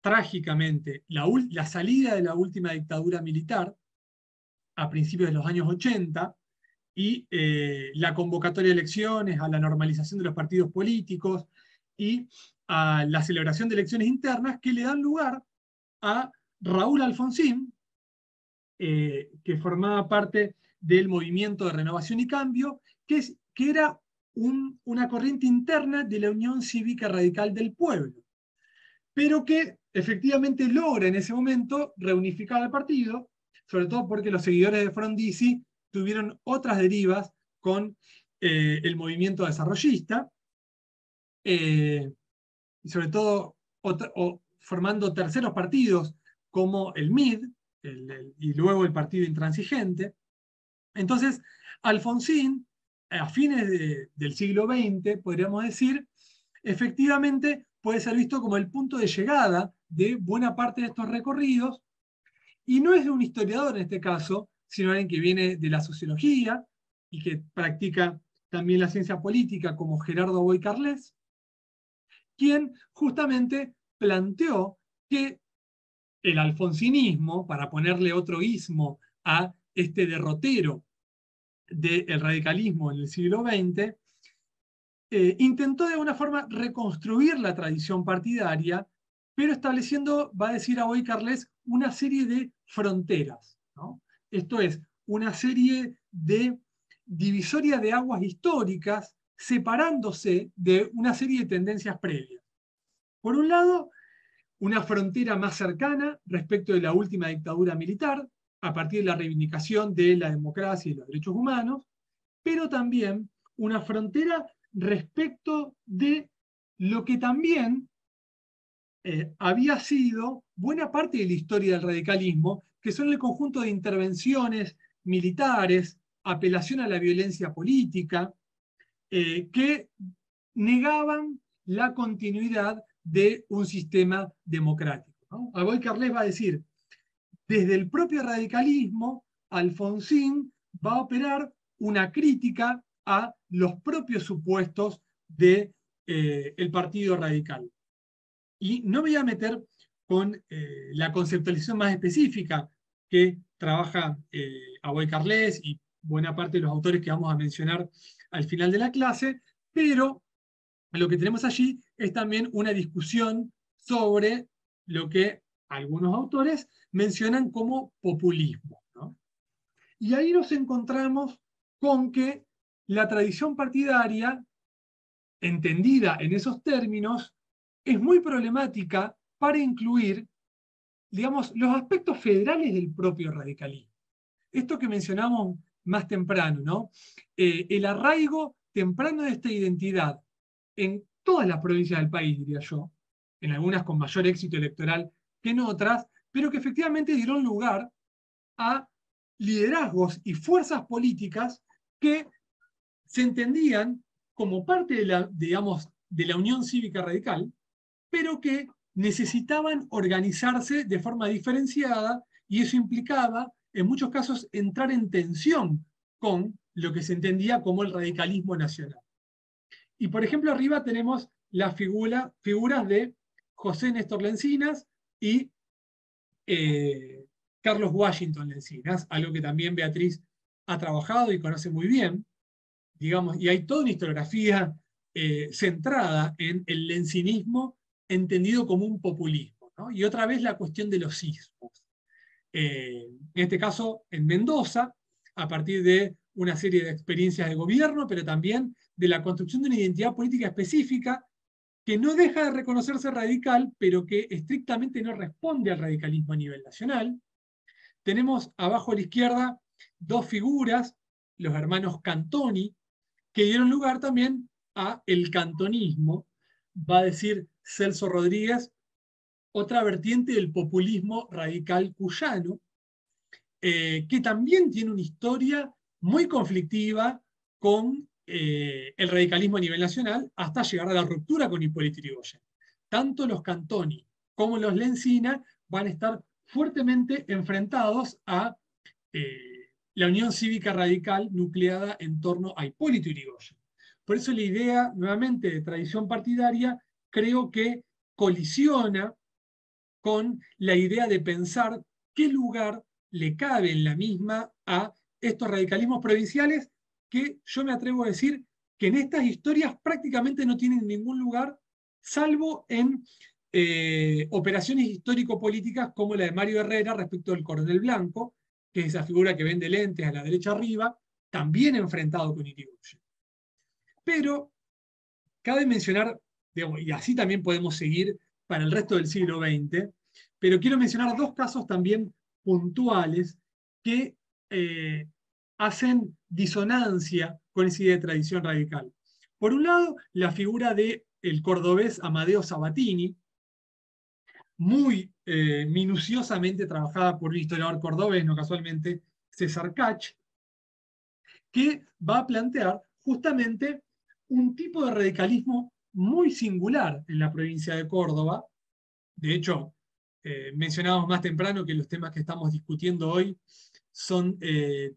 trágicamente la salida de la última dictadura militar a principios de los años 80 y la convocatoria de elecciones, a la normalización de los partidos políticos y a la celebración de elecciones internas que le dan lugar a Raúl Alfonsín, que formaba parte del movimiento de Renovación y Cambio, que era una corriente interna de la Unión Cívica Radical del Pueblo, pero que efectivamente logra en ese momento reunificar al partido, sobre todo porque los seguidores de Frondizi tuvieron otras derivas con el movimiento desarrollista, y sobre todo formando terceros partidos como el MID y luego el Partido Intransigente. Entonces, Alfonsín, a fines del siglo XX, podríamos decir, efectivamente puede ser visto como el punto de llegada de buena parte de estos recorridos, y no es de un historiador en este caso, sino alguien que viene de la sociología y que practica también la ciencia política, como Gerardo Boy Carles, quien justamente planteó que el alfonsinismo, para ponerle otro ismo a este derrotero del radicalismo en el siglo XX, intentó de alguna forma reconstruir la tradición partidaria, pero estableciendo, va a decir a Boy Carles, una serie de fronteras, ¿no? Esto es, una serie de divisorias de aguas históricas separándose de una serie de tendencias previas. Por un lado, una frontera más cercana respecto de la última dictadura militar, a partir de la reivindicación de la democracia y los derechos humanos, pero también una frontera respecto de lo que también había sido buena parte de la historia del radicalismo, que son el conjunto de intervenciones militares, apelación a la violencia política, que negaban la continuidad de un sistema democrático, ¿no? Aboy Carles va a decir, desde el propio radicalismo, Alfonsín va a operar una crítica a los propios supuestos del Partido Radical. Y no me voy a meter con la conceptualización más específica que trabaja Aboy Carles y buena parte de los autores que vamos a mencionar al final de la clase, pero lo que tenemos allí es también una discusión sobre lo que algunos autores mencionan como populismo, ¿no? Y ahí nos encontramos con que la tradición partidaria, entendida en esos términos, es muy problemática para incluir, digamos, los aspectos federales del propio radicalismo. Esto que mencionamos más temprano, ¿no? El arraigo temprano de esta identidad en todas las provincias del país, diría yo, en algunas con mayor éxito electoral que en otras, pero que efectivamente dieron lugar a liderazgos y fuerzas políticas que se entendían como parte de la, digamos, de la Unión Cívica Radical, pero que necesitaban organizarse de forma diferenciada y eso implicaba, en muchos casos, entrar en tensión con lo que se entendía como el radicalismo nacional. Y por ejemplo, arriba tenemos las figuras de José Néstor Lencinas y Carlos Washington Lencinas, algo que también Beatriz ha trabajado y conoce muy bien, digamos, y hay toda una historiografía centrada en el lencinismo entendido como un populismo, ¿no? Y otra vez la cuestión de los ismos. En este caso, en Mendoza, a partir de una serie de experiencias de gobierno, pero también de la construcción de una identidad política específica que no deja de reconocerse radical, pero que estrictamente no responde al radicalismo a nivel nacional. Tenemos abajo a la izquierda dos figuras, los hermanos Cantoni, que dieron lugar también a el cantonismo, va a decir Celso Rodríguez, otra vertiente del populismo radical cuyano, que también tiene una historia muy conflictiva con el radicalismo a nivel nacional, hasta llegar a la ruptura con Hipólito Yrigoyen. Tanto los Cantoni como los Lencina van a estar fuertemente enfrentados a la Unión Cívica Radical nucleada en torno a Hipólito Yrigoyen. Por eso la idea, nuevamente, de tradición partidaria, creo que colisiona con la idea de pensar qué lugar le cabe en la misma a estos radicalismos provinciales que yo me atrevo a decir que en estas historias prácticamente no tienen ningún lugar, salvo en operaciones histórico-políticas como la de Mario Herrera respecto del Coronel Blanco, que es esa figura que vende lentes a la derecha arriba, también enfrentado con Irigoyen. Pero cabe mencionar, digamos, y así también podemos seguir para el resto del siglo XX, pero quiero mencionar dos casos también puntuales que hacen disonancia con esa idea de tradición radical. Por un lado, la figura del cordobés Amadeo Sabatini, muy minuciosamente trabajada por un historiador cordobés, no casualmente César Cach, que va a plantear justamente un tipo de radicalismo muy singular en la provincia de Córdoba. De hecho, mencionábamos más temprano que los temas que estamos discutiendo hoy son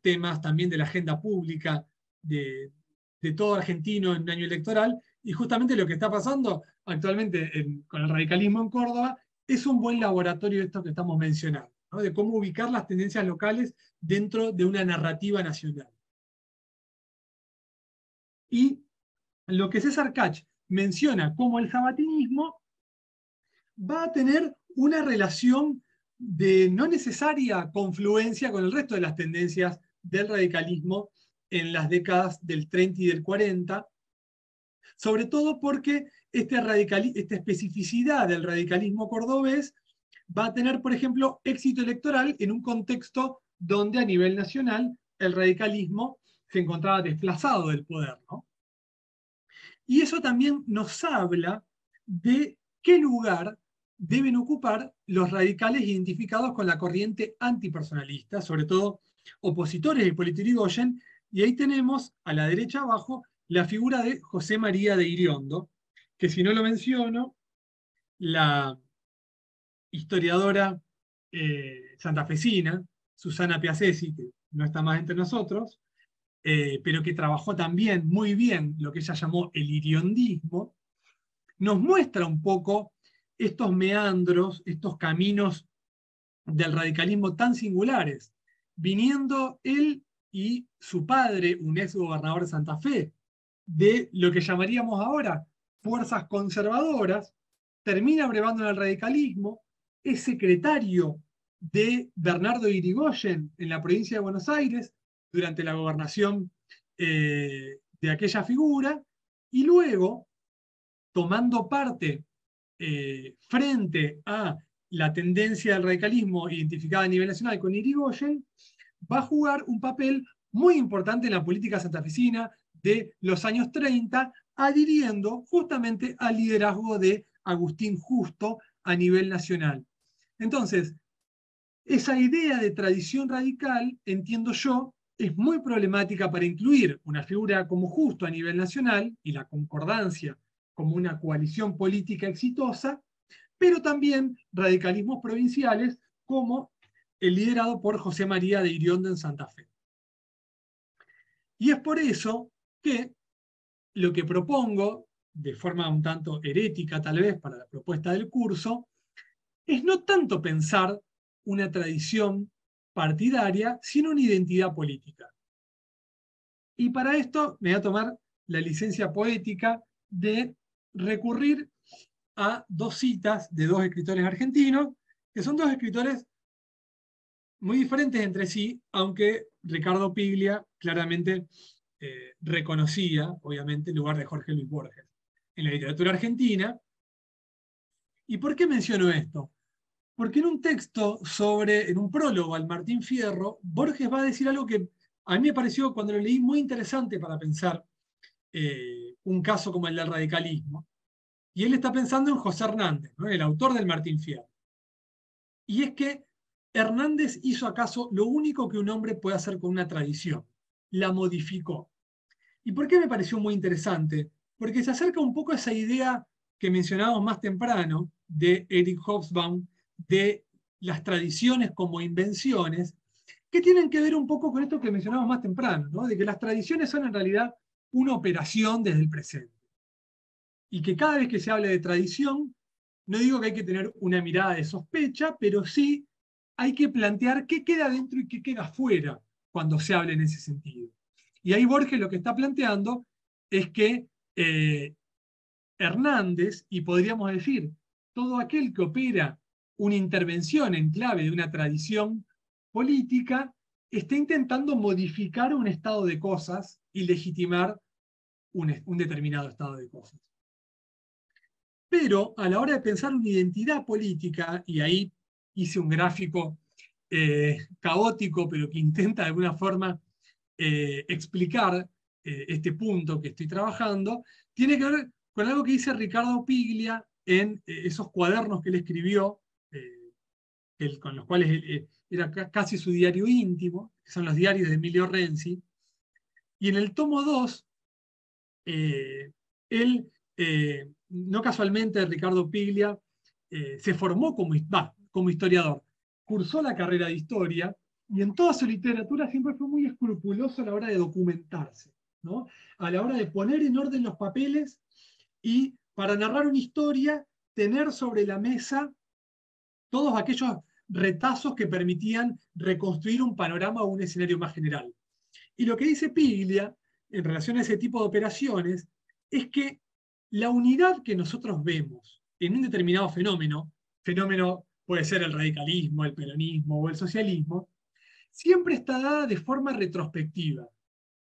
temas también de la agenda pública de todo argentino en un año electoral, y justamente lo que está pasando actualmente con el radicalismo en Córdoba es un buen laboratorio de esto que estamos mencionando, ¿no? De cómo ubicar las tendencias locales dentro de una narrativa nacional. Y lo que César Cach menciona como el sabatinismo va a tener una relación de no necesaria confluencia con el resto de las tendencias del radicalismo en las décadas del 30 y del 40, sobre todo porque esta especificidad del radicalismo cordobés va a tener, por ejemplo, éxito electoral en un contexto donde a nivel nacional el radicalismo se encontraba desplazado del poder, ¿no? Y eso también nos habla de qué lugar deben ocupar los radicales identificados con la corriente antipersonalista, sobre todo opositores de Hipólito Yrigoyen, y ahí tenemos a la derecha abajo la figura de José María de Iriondo, que si no lo menciono, la historiadora santafesina, Susana Piazzesi, que no está más entre nosotros, pero que trabajó también muy bien lo que ella llamó el iriondismo, nos muestra un poco estos meandros, estos caminos del radicalismo tan singulares, viniendo él y su padre, un ex gobernador de Santa Fe, de lo que llamaríamos ahora fuerzas conservadoras, termina brevando en el radicalismo, es secretario de Bernardo Irigoyen en la provincia de Buenos Aires durante la gobernación de aquella figura, y luego, tomando parte frente a la tendencia del radicalismo identificada a nivel nacional con Irigoyen, va a jugar un papel muy importante en la política santafesina de los años 30, adhiriendo justamente al liderazgo de Agustín Justo a nivel nacional. Entonces, esa idea de tradición radical, entiendo yo, es muy problemática para incluir una figura como Justo a nivel nacional y la concordancia como una coalición política exitosa, pero también radicalismos provinciales como el liderado por José María de Iriondo en Santa Fe. Y es por eso que lo que propongo, de forma un tanto herética tal vez para la propuesta del curso, es no tanto pensar una tradición partidaria, sino una identidad política. Y para esto me voy a tomar la licencia poética de recurrir a dos citas de dos escritores argentinos, que son dos escritores muy diferentes entre sí, aunque Ricardo Piglia claramente reconocía, obviamente, el lugar de Jorge Luis Borges en la literatura argentina. ¿Y por qué menciono esto? Porque en un texto en un prólogo al Martín Fierro, Borges va a decir algo que a mí me pareció, cuando lo leí, muy interesante para pensar un caso como el del radicalismo. Y él está pensando en José Hernández, ¿no?, el autor del Martín Fierro. Y es que Hernández hizo acaso lo único que un hombre puede hacer con una tradición: la modificó. ¿Y por qué me pareció muy interesante? Porque se acerca un poco a esa idea que mencionábamos más temprano de Eric Hobsbawm, de las tradiciones como invenciones, que tienen que ver un poco con esto que mencionábamos más temprano, ¿no?, de que las tradiciones son en realidad una operación desde el presente. Y que cada vez que se hable de tradición, no digo que hay que tener una mirada de sospecha, pero sí hay que plantear qué queda dentro y qué queda fuera cuando se hable en ese sentido. Y ahí Borges lo que está planteando es que Hernández, y podríamos decir todo aquel que opera una intervención en clave de una tradición política, está intentando modificar un estado de cosas y legitimar un determinado estado de cosas. Pero a la hora de pensar una identidad política, y ahí hice un gráfico caótico, pero que intenta de alguna forma explicar este punto que estoy trabajando, tiene que ver con algo que dice Ricardo Piglia en esos cuadernos que él escribió, con los cuales era casi su diario íntimo, que son los diarios de Emilio Renzi. Y en el tomo 2, él, no casualmente, Ricardo Piglia, se formó como historiador, cursó la carrera de historia, y en toda su literatura siempre fue muy escrupuloso a la hora de documentarse, ¿no?, a la hora de poner en orden los papeles y, para narrar una historia, tener sobre la mesa todos aquellos retazos que permitían reconstruir un panorama o un escenario más general. Y lo que dice Piglia en relación a ese tipo de operaciones es que la unidad que nosotros vemos en un determinado fenómeno puede ser el radicalismo, el peronismo o el socialismo, siempre está dada de forma retrospectiva.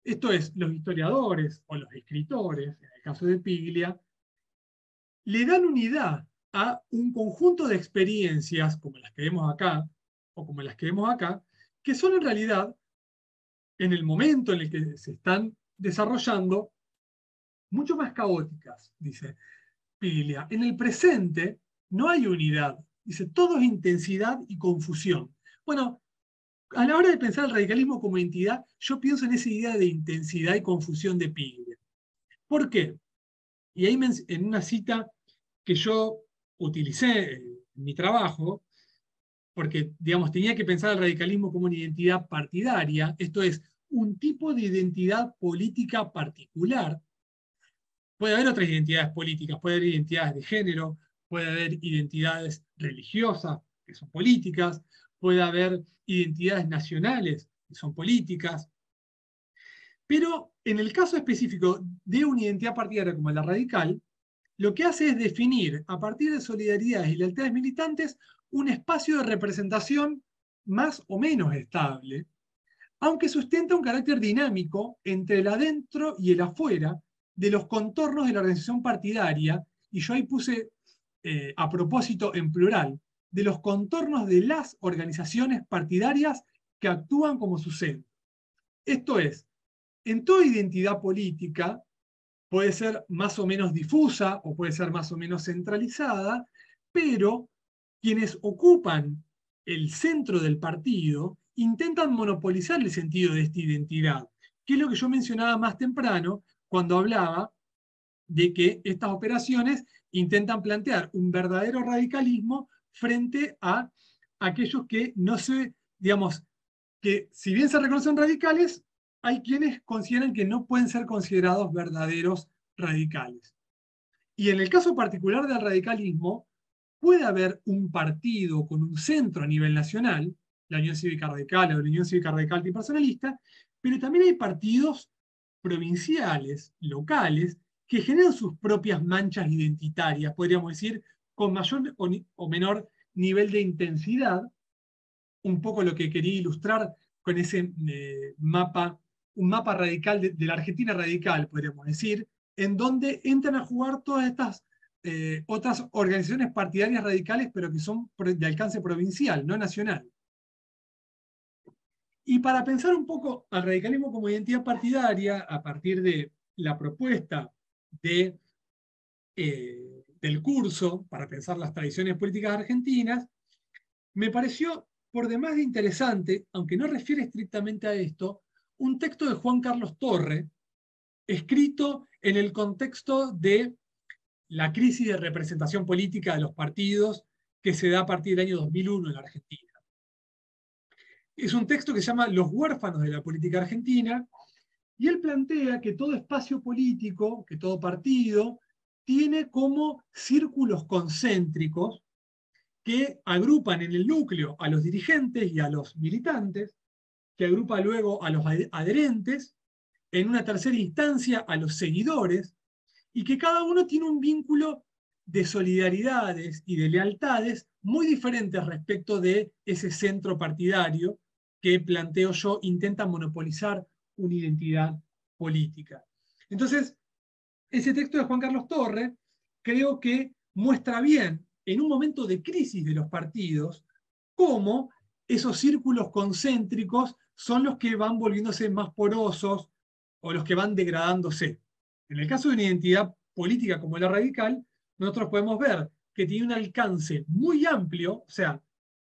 Esto es, los historiadores o los escritores, en el caso de Piglia, le dan unidad a un conjunto de experiencias, como las que vemos acá, o como las que vemos acá, que son en realidad, en el momento en el que se están desarrollando, mucho más caóticas, dice Piglia. En el presente no hay unidad, dice, todo es intensidad y confusión. Bueno, a la hora de pensar el radicalismo como entidad, yo pienso en esa idea de intensidad y confusión de Piglia. ¿Por qué? Y ahí en una cita que yo utilicé en mi trabajo, porque, digamos, tenía que pensar el radicalismo como una identidad partidaria, esto es, un tipo de identidad política particular. Puede haber otras identidades políticas, puede haber identidades de género, puede haber identidades religiosas, que son políticas, puede haber identidades nacionales, que son políticas, pero en el caso específico de una identidad partidaria como la radical, lo que hace es definir, a partir de solidaridades y lealtades militantes, un espacio de representación más o menos estable, aunque sustenta un carácter dinámico entre el adentro y el afuera de los contornos de la organización partidaria, y yo ahí puse a propósito en plural, de los contornos de las organizaciones partidarias que actúan como su centro. Esto es, en toda identidad política puede ser más o menos difusa o puede ser más o menos centralizada, pero quienes ocupan el centro del partido intentan monopolizar el sentido de esta identidad, que es lo que yo mencionaba más temprano cuando hablaba de que estas operaciones intentan plantear un verdadero radicalismo frente a aquellos que no se, digamos, que si bien se reconocen radicales, hay quienes consideran que no pueden ser considerados verdaderos radicales. Y en el caso particular del radicalismo, puede haber un partido con un centro a nivel nacional, la Unión Cívica Radical o la Unión Cívica Radical Antipersonalista, pero también hay partidos provinciales, locales, que generan sus propias manchas identitarias, podríamos decir, con mayor o menor nivel de intensidad, un poco lo que quería ilustrar con ese mapa, un mapa radical de la Argentina radical, podríamos decir, en donde entran a jugar todas estas otras organizaciones partidarias radicales, pero que son de alcance provincial, no nacional. Y para pensar un poco al radicalismo como identidad partidaria, a partir de la propuesta de, del curso para pensar las tradiciones políticas argentinas, me pareció por demás de interesante, aunque no refiere estrictamente a esto, un texto de Juan Carlos Torre, escrito en el contexto de la crisis de representación política de los partidos que se da a partir del año 2001 en la Argentina. Es un texto que se llama Los huérfanos de la política argentina, y él plantea que todo espacio político, que todo partido, tiene como círculos concéntricos que agrupan en el núcleo a los dirigentes y a los militantes, que agrupa luego a los adherentes, en una tercera instancia a los seguidores, y que cada uno tiene un vínculo de solidaridades y de lealtades muy diferentes respecto de ese centro partidario que, planteo yo, intenta monopolizar una identidad política. Entonces, ese texto de Juan Carlos Torre creo que muestra bien, en un momento de crisis de los partidos, cómo esos círculos concéntricos son los que van volviéndose más porosos o los que van degradándose. En el caso de una identidad política como la radical, nosotros podemos ver que tiene un alcance muy amplio, o sea,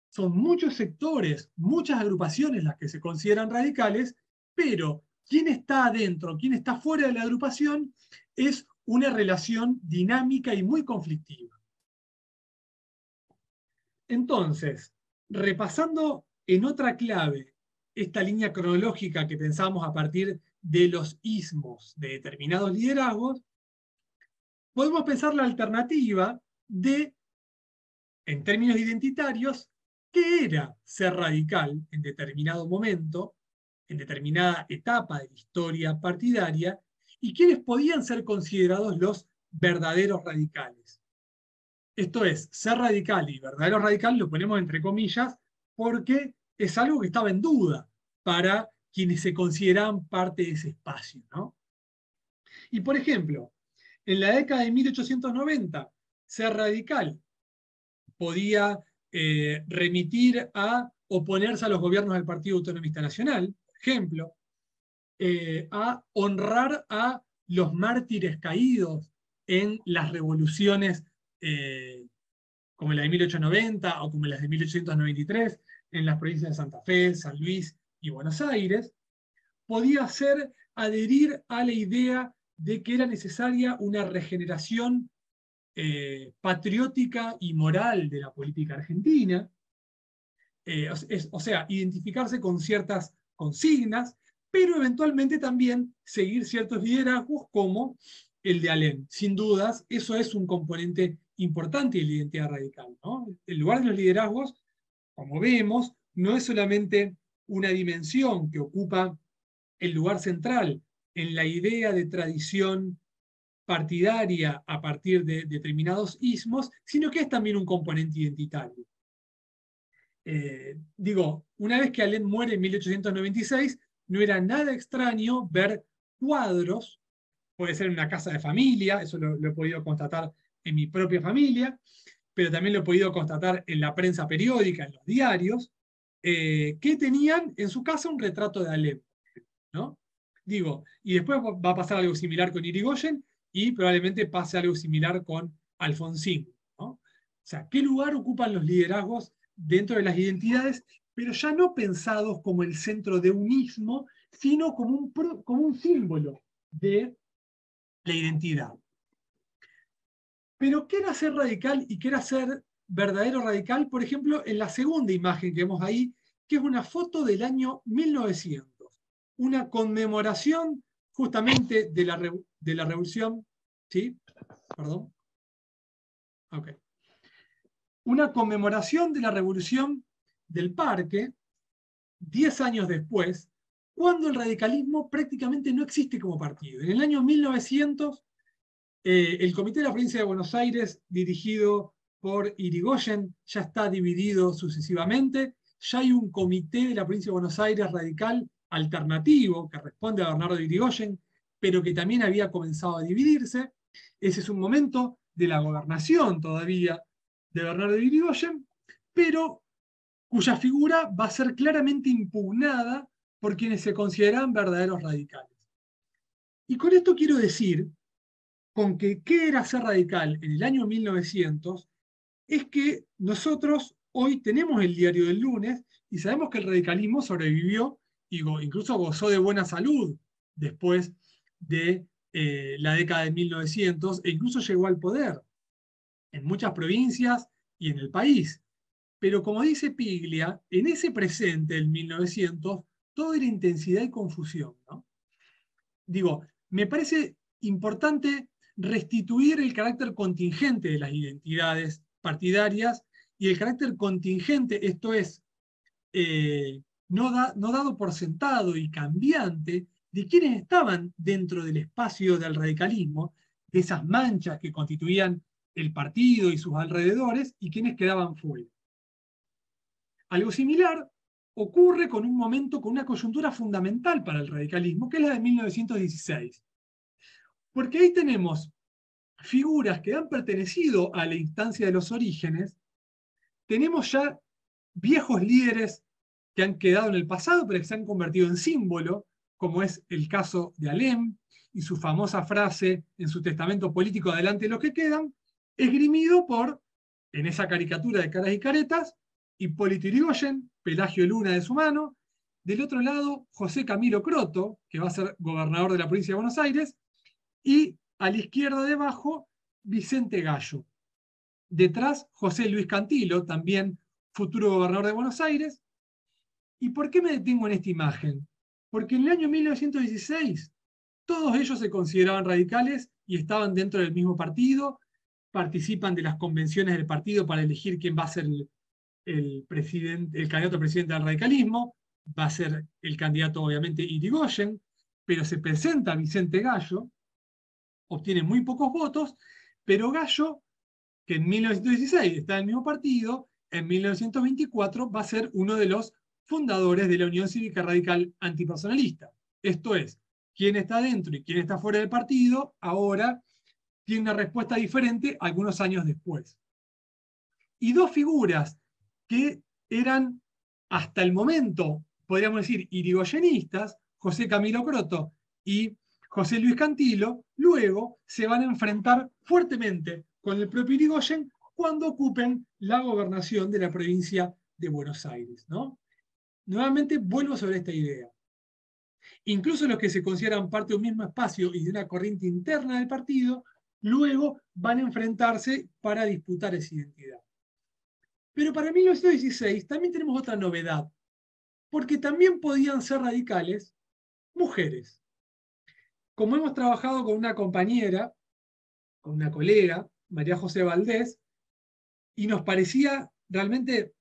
son muchos sectores, muchas agrupaciones las que se consideran radicales, pero quién está adentro, quién está fuera de la agrupación, es una relación dinámica y muy conflictiva. Entonces, repasando en otra clave esta línea cronológica que pensamos a partir de los ismos de determinados liderazgos, podemos pensar la alternativa de, en términos identitarios, qué era ser radical en determinado momento, en determinada etapa de la historia partidaria, y quiénes podían ser considerados los verdaderos radicales. Esto es, ser radical y verdadero radical lo ponemos entre comillas porque es algo que estaba en duda para quienes se consideraban parte de ese espacio, ¿no? Y por ejemplo, en la década de 1890, ser radical podía remitir a oponerse a los gobiernos del Partido Autonomista Nacional, por ejemplo, a honrar a los mártires caídos en las revoluciones como la de 1890 o como las de 1893 en las provincias de Santa Fe, San Luis y Buenos Aires, podía ser adherir a la idea de que era necesaria una regeneración patriótica y moral de la política argentina, o sea, identificarse con ciertas consignas, pero eventualmente también seguir ciertos liderazgos como el de Alem. Sin dudas, eso es un componente importante de la identidad radical, ¿no? El lugar de los liderazgos, como vemos, no es solamente una dimensión que ocupa el lugar central en la idea de tradición partidaria a partir de determinados ismos, sino que es también un componente identitario. Digo, una vez que Alem muere en 1896, no era nada extraño ver cuadros, puede ser en una casa de familia, eso lo he podido constatar en mi propia familia, pero también lo he podido constatar en la prensa periódica, en los diarios, que tenían en su casa un retrato de Alem, ¿no? Digo, y después va a pasar algo similar con Irigoyen y probablemente pase algo similar con Alfonsín, ¿no? O sea, ¿qué lugar ocupan los liderazgos dentro de las identidades, pero ya no pensados como el centro de un ismo, sino como un símbolo de la identidad? Pero ¿qué era ser radical y qué era ser verdadero radical? Por ejemplo, en la segunda imagen que vemos ahí, que es una foto del año 1900, una conmemoración justamente de la revolución, ¿sí? Perdón. Ok. Una conmemoración de la revolución del Parque, 10 años después, cuando el radicalismo prácticamente no existe como partido. En el año 1900, el Comité de la Provincia de Buenos Aires, dirigido por Irigoyen, ya está dividido sucesivamente. Ya hay un comité de la Provincia de Buenos Aires radical alternativo, que responde a Bernardo Irigoyen, pero que también había comenzado a dividirse. Ese es un momento de la gobernación todavía de Bernardo Irigoyen, pero cuya figura va a ser claramente impugnada por quienes se consideran verdaderos radicales. Y con esto quiero decir, con que qué era ser radical en el año 1900, es que nosotros hoy tenemos el diario del lunes y sabemos que el radicalismo sobrevivió y incluso gozó de buena salud después de la década de 1900 e incluso llegó al poder en muchas provincias y en el país. Pero como dice Piglia, en ese presente del 1900 todo era intensidad y confusión, ¿no? Digo, me parece importante restituir el carácter contingente de las identidades partidarias y el carácter contingente, esto es, no dado por sentado y cambiante, de quienes estaban dentro del espacio del radicalismo, de esas manchas que constituían el partido y sus alrededores, y quienes quedaban fuera. Algo similar ocurre con un momento, con una coyuntura fundamental para el radicalismo, que es la de 1916. Porque ahí tenemos figuras que han pertenecido a la instancia de los orígenes, tenemos ya viejos líderes que han quedado en el pasado, pero que se han convertido en símbolo, como es el caso de Alem y su famosa frase en su testamento político, adelante los que quedan, esgrimido por, en esa caricatura de caras y caretas, Hipólito Yrigoyen, Pelagio Luna de su mano, del otro lado José Camilo Croto, que va a ser gobernador de la provincia de Buenos Aires, y a la izquierda debajo Vicente Gallo. Detrás José Luis Cantilo, también futuro gobernador de Buenos Aires. ¿Y por qué me detengo en esta imagen? Porque en el año 1916 todos ellos se consideraban radicales y estaban dentro del mismo partido, participan de las convenciones del partido para elegir quién va a ser el candidato a presidente del radicalismo, va a ser el candidato obviamente Irigoyen, pero se presenta Vicente Gallo, obtiene muy pocos votos, pero Gallo, que en 1916 está en el mismo partido, en 1924 va a ser uno de los fundadores de la Unión Cívica Radical Antipersonalista. Esto es, quién está dentro y quién está fuera del partido, ahora tiene una respuesta diferente algunos años después. Y dos figuras que eran hasta el momento, podríamos decir, irigoyenistas, José Camilo Croto y José Luis Cantilo, luego se van a enfrentar fuertemente con el propio Irigoyen cuando ocupen la gobernación de la provincia de Buenos Aires, ¿no? Nuevamente vuelvo sobre esta idea. Incluso los que se consideran parte de un mismo espacio y de una corriente interna del partido, luego van a enfrentarse para disputar esa identidad. Pero para 1916 también tenemos otra novedad, porque también podían ser radicales mujeres. Como hemos trabajado con una compañera, con una colega, María José Valdés, y nos parecía realmente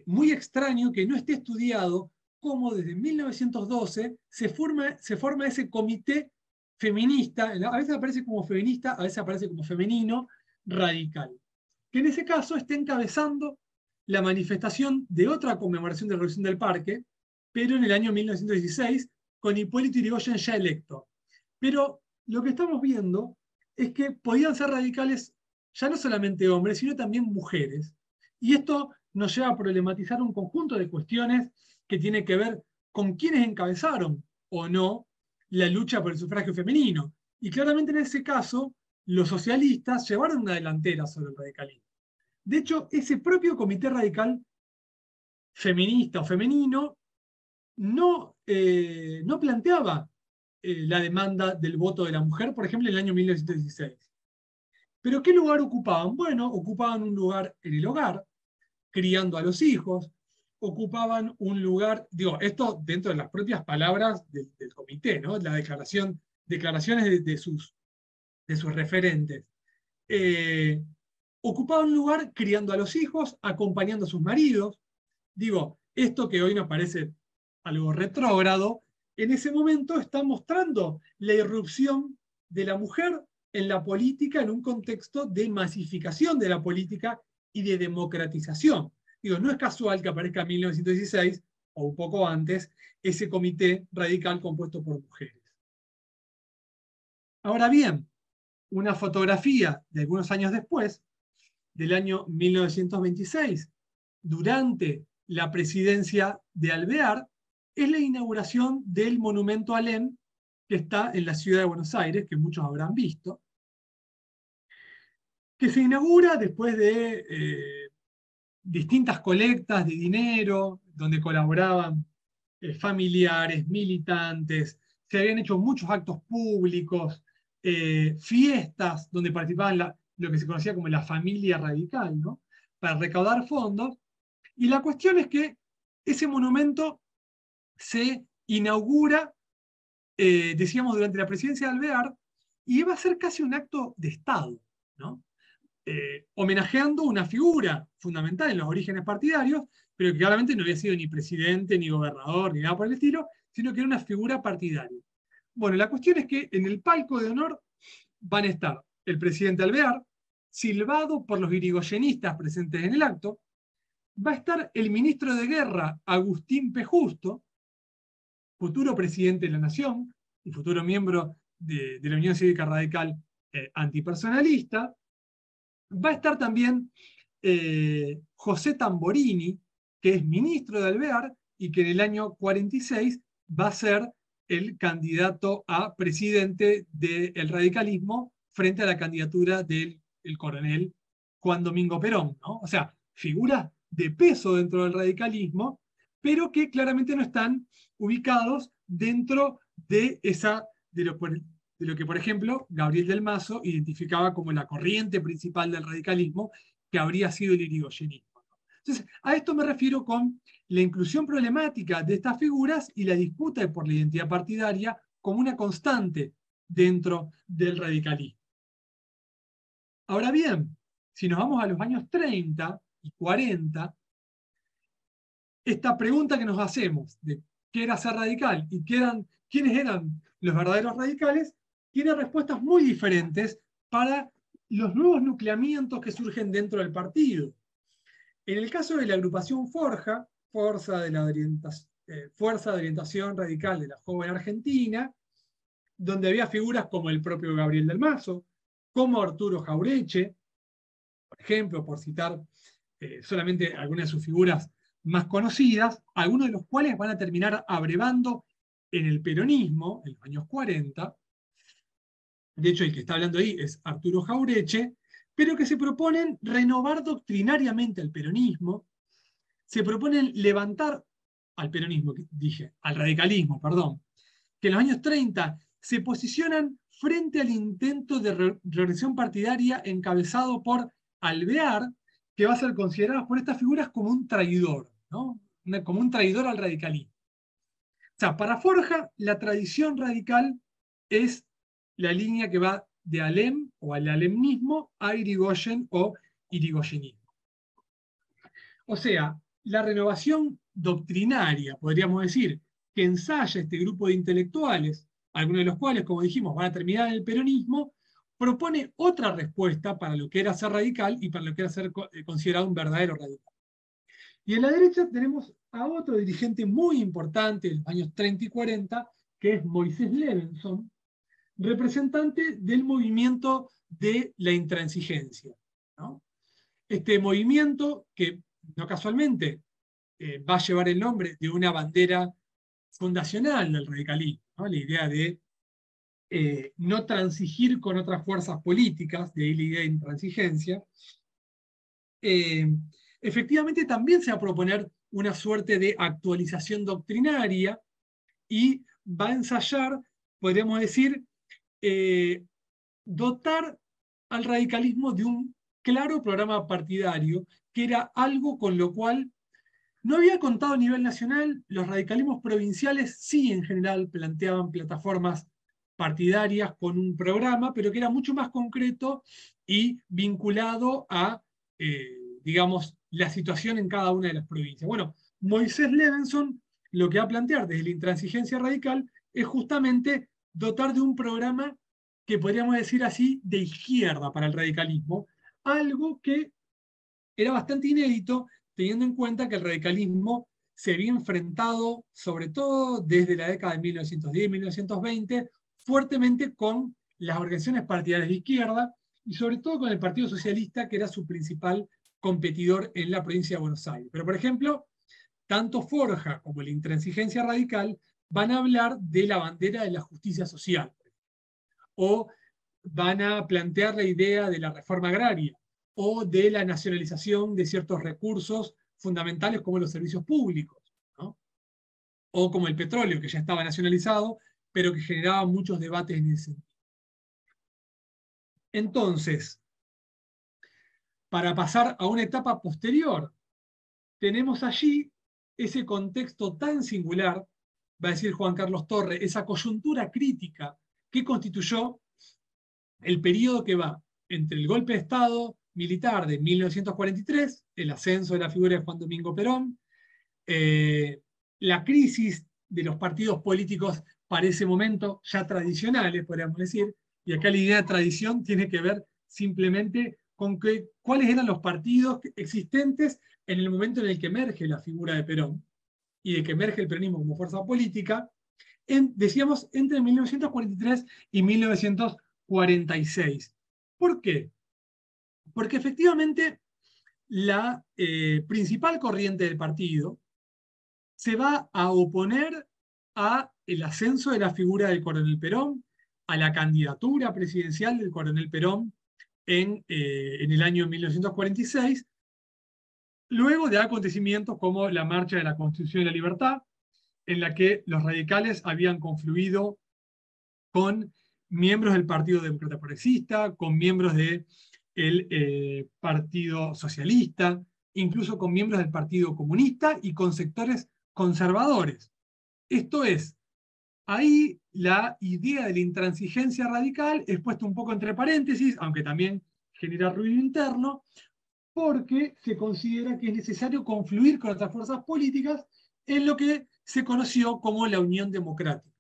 muy extraño que no esté estudiado cómo desde 1912 se forma ese comité feminista, a veces aparece como feminista, a veces aparece como femenino, radical, que en ese caso está encabezando la manifestación de otra conmemoración de la Revolución del Parque, pero en el año 1916, con Hipólito Yrigoyen ya electo. Pero lo que estamos viendo es que podían ser radicales ya no solamente hombres, sino también mujeres. Y esto nos lleva a problematizar un conjunto de cuestiones que tiene que ver con quiénes encabezaron o no la lucha por el sufragio femenino. Y claramente en ese caso, los socialistas llevaron una delantera sobre el radicalismo. De hecho, ese propio comité radical feminista o femenino no planteaba la demanda del voto de la mujer, por ejemplo, en el año 1916. ¿Pero qué lugar ocupaban? Bueno, ocupaban un lugar en el hogar, criando a los hijos, ocupaban un lugar, digo, esto dentro de las propias palabras del comité, ¿no? La declaraciones de sus referentes. Ocupaban un lugar criando a los hijos, acompañando a sus maridos. Digo, esto que hoy nos parece algo retrógrado, en ese momento está mostrando la irrupción de la mujer en la política en un contexto de masificación de la política y de democratización. Digo, no es casual que aparezca en 1916, o un poco antes, ese comité radical compuesto por mujeres. Ahora bien, una fotografía de algunos años después, del año 1926, durante la presidencia de Alvear, es la inauguración del monumento a Alem, que está en la ciudad de Buenos Aires, que muchos habrán visto, que se inaugura después de distintas colectas de dinero, donde colaboraban familiares, militantes, se habían hecho muchos actos públicos, fiestas donde participaban lo que se conocía como la familia radical, ¿no? Para recaudar fondos. Y la cuestión es que ese monumento se inaugura, decíamos, durante la presidencia de Alvear, y iba a ser casi un acto de Estado, ¿no? Homenajeando una figura fundamental en los orígenes partidarios, pero que claramente no había sido ni presidente, ni gobernador, ni nada por el estilo, sino que era una figura partidaria. Bueno, la cuestión es que en el palco de honor van a estar el presidente Alvear, silbado por los irigoyenistas presentes en el acto, va a estar el ministro de Guerra, Agustín P. Justo, futuro presidente de la Nación y futuro miembro de la Unión Cívica Radical Antipersonalista. Va a estar también José Tamborini, que es ministro de Alvear y que en el año 46 va a ser el candidato a presidente del radicalismo frente a la candidatura del coronel Juan Domingo Perón, ¿no? O sea, figuras de peso dentro del radicalismo, pero que claramente no están ubicados dentro de lo que, por ejemplo, Gabriel del Mazo identificaba como la corriente principal del radicalismo, que habría sido el irigoyenismo. Entonces, a esto me refiero con la inclusión problemática de estas figuras y la disputa por la identidad partidaria como una constante dentro del radicalismo. Ahora bien, si nos vamos a los años 30 y 40, esta pregunta que nos hacemos de qué era ser radical y quiénes eran los verdaderos radicales, tiene respuestas muy diferentes para los nuevos nucleamientos que surgen dentro del partido. En el caso de la agrupación Forja, Fuerza de Orientación Radical de la Joven Argentina, donde había figuras como el propio Gabriel del Mazo, como Arturo Jaureche, por ejemplo, por citar solamente algunas de sus figuras más conocidas, algunos de los cuales van a terminar abrevando en el peronismo en los años 40. De hecho, el que está hablando ahí es Arturo Jaureche, pero que se proponen renovar doctrinariamente al peronismo, se proponen levantar al peronismo, al radicalismo, perdón, que en los años 30 se posicionan frente al intento de reorganización partidaria encabezado por Alvear, que va a ser considerado por estas figuras como un traidor, ¿no? Como un traidor al radicalismo. O sea, para Forja, la tradición radical es la línea que va de Alem o al alemnismo a Irigoyen o irigoyenismo. O sea, la renovación doctrinaria, podríamos decir, que ensaya este grupo de intelectuales, algunos de los cuales, como dijimos, van a terminar en el peronismo, propone otra respuesta para lo que era ser radical y para lo que era ser considerado un verdadero radical. Y en la derecha tenemos a otro dirigente muy importante de los años 30 y 40, que es Moisés Levenson, representante del movimiento de la intransigencia, ¿no? Este movimiento que, no casualmente, va a llevar el nombre de una bandera fundacional del radicalismo, ¿no? La idea de no transigir con otras fuerzas políticas, de ahí la idea de intransigencia. Efectivamente también se va a proponer una suerte de actualización doctrinaria y va a ensayar, podríamos decir, dotar al radicalismo de un claro programa partidario, que era algo con lo cual no había contado a nivel nacional. Los radicalismos provinciales sí en general planteaban plataformas partidarias con un programa, pero que era mucho más concreto y vinculado a, digamos, la situación en cada una de las provincias. Bueno, Moisés Levenson lo que va a plantear desde la intransigencia radical es justamente dotar de un programa que podríamos decir así de izquierda para el radicalismo, algo que era bastante inédito teniendo en cuenta que el radicalismo se había enfrentado, sobre todo desde la década de 1910-1920, fuertemente con las organizaciones partidarias de izquierda y sobre todo con el Partido Socialista, que era su principal competidor en la provincia de Buenos Aires. Pero, por ejemplo, tanto Forja como la intransigencia radical van a hablar de la bandera de la justicia social, o van a plantear la idea de la reforma agraria, o de la nacionalización de ciertos recursos fundamentales como los servicios públicos, ¿no? O como el petróleo, que ya estaba nacionalizado, pero que generaba muchos debates en ese sentido. Entonces, para pasar a una etapa posterior, tenemos allí ese contexto tan singular, va a decir Juan Carlos Torre, esa coyuntura crítica que constituyó el periodo que va entre el golpe de Estado militar de 1943, el ascenso de la figura de Juan Domingo Perón, la crisis de los partidos políticos para ese momento ya tradicionales, podríamos decir, y acá la idea de tradición tiene que ver simplemente con cuáles eran los partidos existentes en el momento en el que emerge la figura de Perón y de que emerge el peronismo como fuerza política, decíamos, entre 1943 y 1946. ¿Por qué? Porque efectivamente la principal corriente del partido se va a oponer al ascenso de la figura del coronel Perón, a la candidatura presidencial del coronel Perón en el año 1946, luego de acontecimientos como la Marcha de la Constitución y la Libertad, en la que los radicales habían confluido con miembros del Partido Demócrata Progresista, con miembros del Partido Socialista, incluso con miembros del Partido Comunista y con sectores conservadores. Esto es, ahí la idea de la intransigencia radical es puesta un poco entre paréntesis, aunque también genera ruido interno, porque se considera que es necesario confluir con otras fuerzas políticas en lo que se conoció como la Unión Democrática.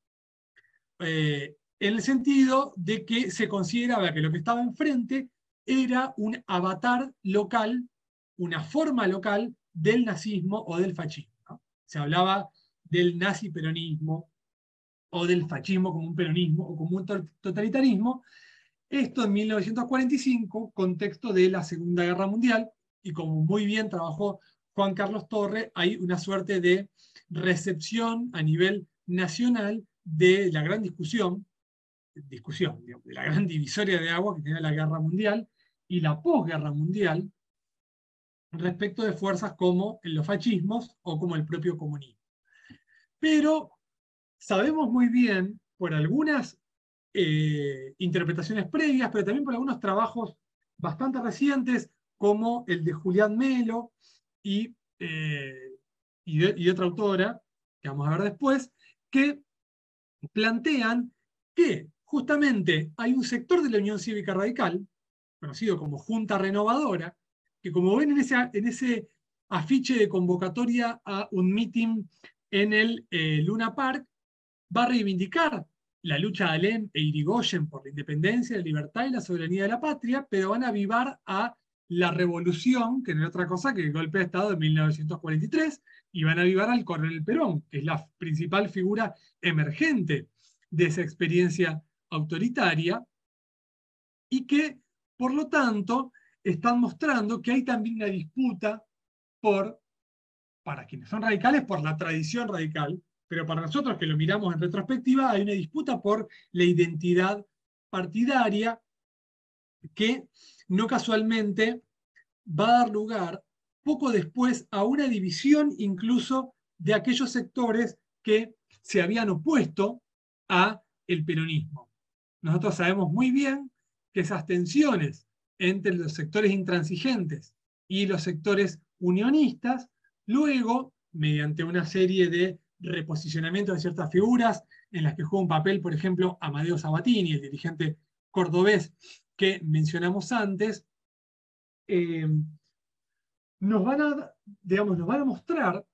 En el sentido de que se consideraba que lo que estaba enfrente era un avatar local, una forma local del nazismo o del fascismo. se hablaba del nazi-peronismo o del fascismo como un peronismo o como un totalitarismo. Esto en 1945, contexto de la Segunda Guerra Mundial, y como muy bien trabajó Juan Carlos Torre, hay una suerte de recepción a nivel nacional de la gran discusión, digamos, de la gran divisoria de agua que tenía la Guerra Mundial y la posguerra mundial respecto de fuerzas como los fascismos o como el propio comunismo. Pero sabemos muy bien, por algunas interpretaciones previas, pero también por algunos trabajos bastante recientes, como el de Julián Melo y otra autora, que vamos a ver después, que plantean que justamente hay un sector de la Unión Cívica Radical, conocido como Junta Renovadora, que como ven en ese afiche de convocatoria a un meeting en el Luna Park, va a reivindicar la lucha de Alem e Irigoyen por la independencia, la libertad y la soberanía de la patria, pero van a avivar a la revolución, que no es otra cosa que el golpe de Estado de 1943, y van a avivar al coronel Perón, que es la principal figura emergente de esa experiencia autoritaria, y que, por lo tanto, están mostrando que hay también una disputa para quienes son radicales, por la tradición radical, pero para nosotros que lo miramos en retrospectiva, hay una disputa por la identidad partidaria que no casualmente va a dar lugar poco después a una división incluso de aquellos sectores que se habían opuesto a el peronismo. Nosotros sabemos muy bien que esas tensiones entre los sectores intransigentes y los sectores unionistas, luego, mediante una serie de reposicionamientos de ciertas figuras, en las que juega un papel, por ejemplo, Amadeo Sabatini, el dirigente cordobés que mencionamos antes, nos van a mostrar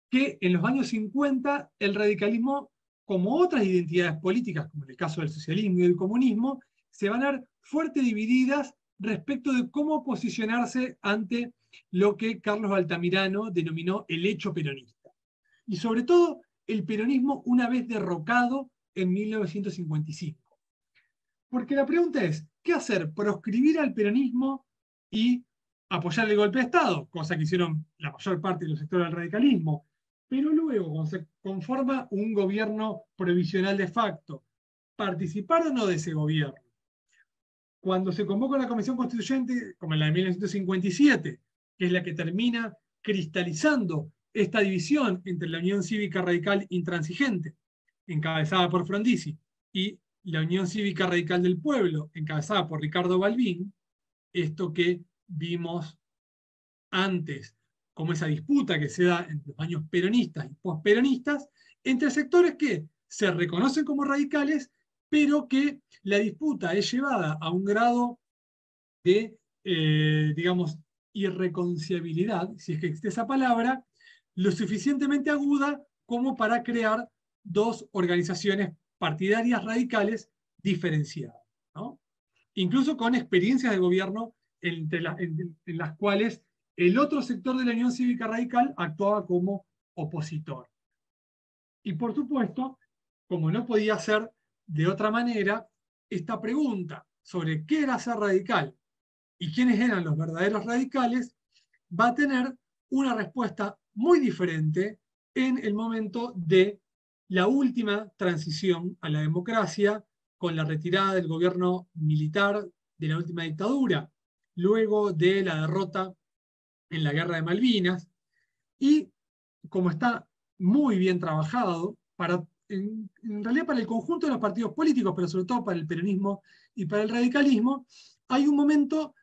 que en los años 50 el radicalismo, como otras identidades políticas, como en el caso del socialismo y del comunismo, se van a ver fuerte divididas respecto de cómo posicionarse ante lo que Carlos Altamirano denominó el hecho peronista. Y sobre todo, el peronismo una vez derrocado en 1955. Porque la pregunta es, ¿qué hacer? ¿Proscribir al peronismo y apoyar el golpe de Estado? Cosa que hicieron la mayor parte de los sectores del radicalismo. Pero luego, cuando se conforma un gobierno provisional de facto, ¿participar o no de ese gobierno? Cuando se convoca una comisión constituyente, como la de 1957, que es la que termina cristalizando esta división entre la Unión Cívica Radical Intransigente, encabezada por Frondizi, y la Unión Cívica Radical del Pueblo, encabezada por Ricardo Balbín, esto que vimos antes, como esa disputa que se da entre los años peronistas y posperonistas, entre sectores que se reconocen como radicales, pero que la disputa es llevada a un grado de, digamos, irreconciliabilidad, si es que existe esa palabra, lo suficientemente aguda como para crear dos organizaciones partidarias radicales diferenciadas, ¿no? Incluso con experiencias de gobierno en las cuales el otro sector de la Unión Cívica Radical actuaba como opositor. Y por supuesto, como no podía ser de otra manera, esta pregunta sobre qué era ser radical y quiénes eran los verdaderos radicales va a tener una respuesta muy diferente en el momento de la última transición a la democracia, con la retirada del gobierno militar de la última dictadura, luego de la derrota en la Guerra de Malvinas, y como está muy bien trabajado, en realidad para el conjunto de los partidos políticos, pero sobre todo para el peronismo y para el radicalismo, hay un momento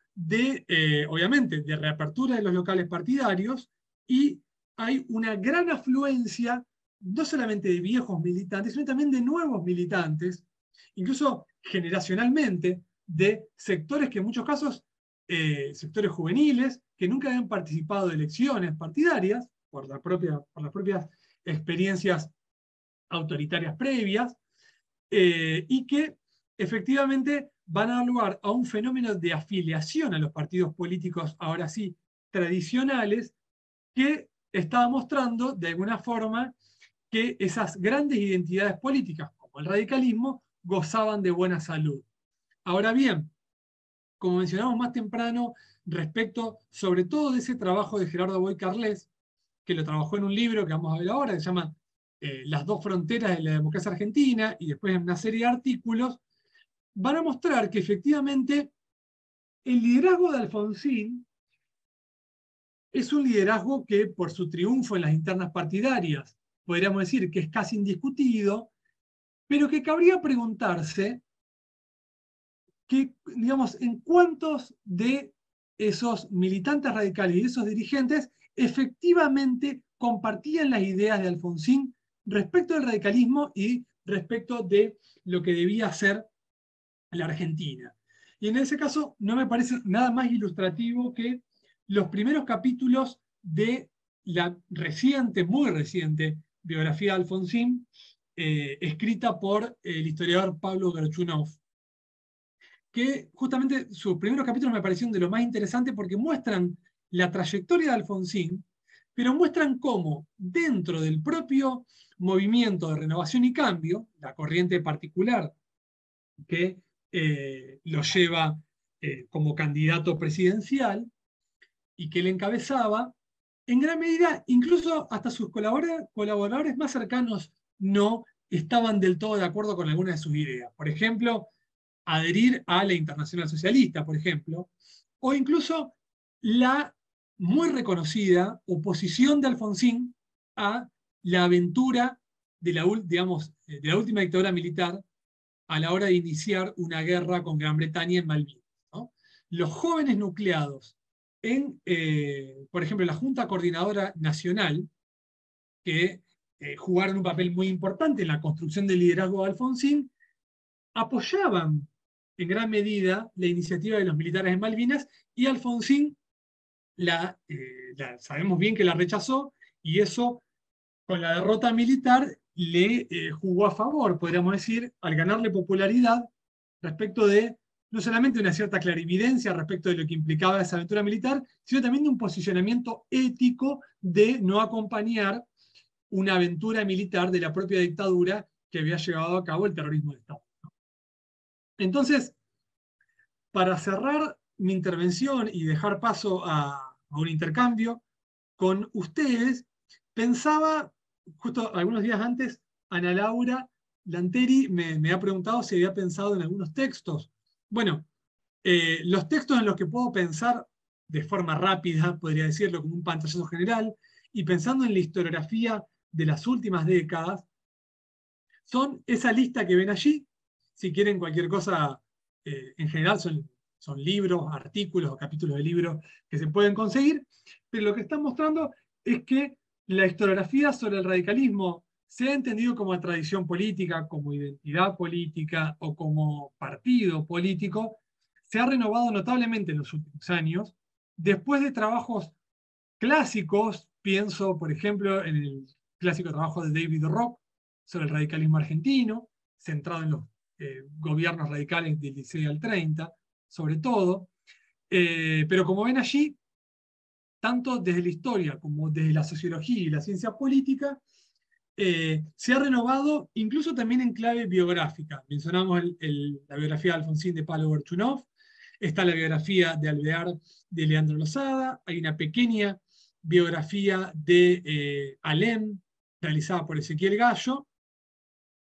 obviamente, de reapertura de los locales partidarios, y hay una gran afluencia, no solamente de viejos militantes, sino también de nuevos militantes, incluso generacionalmente, de sectores que en muchos casos, sectores juveniles, que nunca habían participado de elecciones partidarias, por las propias experiencias autoritarias previas, y que efectivamente van a dar lugar a un fenómeno de afiliación a los partidos políticos, ahora sí, tradicionales, que estaba mostrando de alguna forma que esas grandes identidades políticas, como el radicalismo, gozaban de buena salud. Ahora bien, como mencionamos más temprano, respecto sobre todo de ese trabajo de Gerardo Boy Carles, que lo trabajó en un libro que vamos a ver ahora, que se llama Las dos fronteras de la democracia argentina, y después en una serie de artículos, van a mostrar que efectivamente el liderazgo de Alfonsín es un liderazgo que, por su triunfo en las internas partidarias, podríamos decir que es casi indiscutido, pero que cabría preguntarse que, digamos, en cuántos de esos militantes radicales y esos dirigentes efectivamente compartían las ideas de Alfonsín respecto del radicalismo y respecto de lo que debía ser la Argentina. Y en ese caso no me parece nada más ilustrativo que los primeros capítulos de la reciente, muy reciente, biografía de Alfonsín, escrita por el historiador Pablo Gerchunov, que justamente sus primeros capítulos me parecieron de lo más interesante porque muestran la trayectoria de Alfonsín, pero muestran cómo dentro del propio movimiento de renovación y cambio, la corriente particular que lo lleva como candidato presidencial y que él encabezaba, en gran medida, incluso hasta sus colaboradores más cercanos no estaban del todo de acuerdo con algunas de sus ideas. Por ejemplo, adherir a la Internacional Socialista, por ejemplo, o incluso la muy reconocida oposición de Alfonsín a la aventura de la, digamos, de la última dictadura militar a la hora de iniciar una guerra con Gran Bretaña en Malvinas, ¿no? Los jóvenes nucleados en, por ejemplo, la Junta Coordinadora Nacional, que jugaron un papel muy importante en la construcción del liderazgo de Alfonsín, apoyaban en gran medida la iniciativa de los militares en Malvinas y Alfonsín sabemos bien que la rechazó y eso con la derrota militar le jugó a favor, podríamos decir, al ganarle popularidad respecto de no solamente una cierta clarividencia respecto de lo que implicaba esa aventura militar, sino también de un posicionamiento ético de no acompañar una aventura militar de la propia dictadura que había llevado a cabo el terrorismo de Estado. Entonces, para cerrar mi intervención y dejar paso a un intercambio con ustedes, pensaba, justo algunos días antes, Ana Laura Lanteri me ha preguntado si había pensado en algunos textos. Bueno, los textos en los que puedo pensar de forma rápida, podría decirlo como un pantallazo general, y pensando en la historiografía de las últimas décadas, son esa lista que ven allí. Si quieren cualquier cosa, en general son libros, artículos o capítulos de libros que se pueden conseguir, pero lo que están mostrando es que la historiografía sobre el radicalismo, se ha entendido como tradición política, como identidad política o como partido político, se ha renovado notablemente en los últimos años, después de trabajos clásicos, pienso por ejemplo en el clásico trabajo de David Rock sobre el radicalismo argentino, centrado en los gobiernos radicales del 16 al 30, sobre todo, pero como ven allí, tanto desde la historia como desde la sociología y la ciencia política, se ha renovado incluso también en clave biográfica. Mencionamos la biografía de Alfonsín de Pablo Gerchunov, está la biografía de Alvear de Leandro Lozada, hay una pequeña biografía de Alem, realizada por Ezequiel Gallo.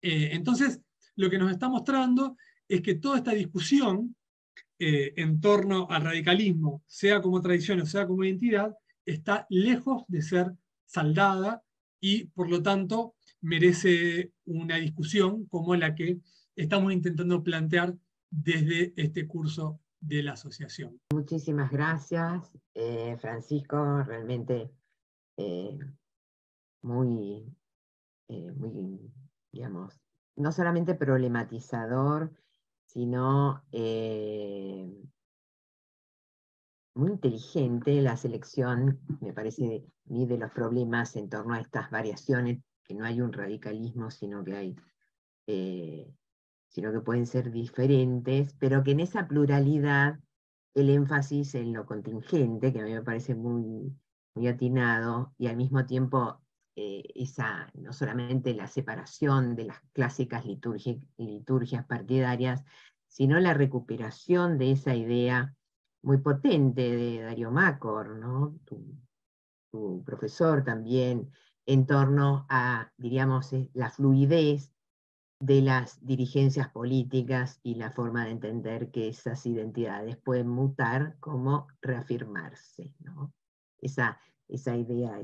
Entonces, lo que nos está mostrando es que toda esta discusión en torno al radicalismo, sea como tradición o sea como identidad, está lejos de ser saldada y por lo tanto merece una discusión como la que estamos intentando plantear desde este curso de la asociación. Muchísimas gracias, Francisco, realmente muy, muy, digamos, no solamente problematizador, sino muy inteligente la selección, me parece, de los problemas en torno a estas variaciones, que no hay un radicalismo, sino que hay, sino que pueden ser diferentes, pero que en esa pluralidad el énfasis en lo contingente, que a mí me parece muy, muy atinado, y al mismo tiempo no solamente la separación de las clásicas liturgias partidarias, sino la recuperación de esa idea muy potente de Darío Mácor, ¿no? Tu profesor también, en torno a, diríamos, la fluidez de las dirigencias políticas y la forma de entender que esas identidades pueden mutar como reafirmarse, ¿no? Esa idea,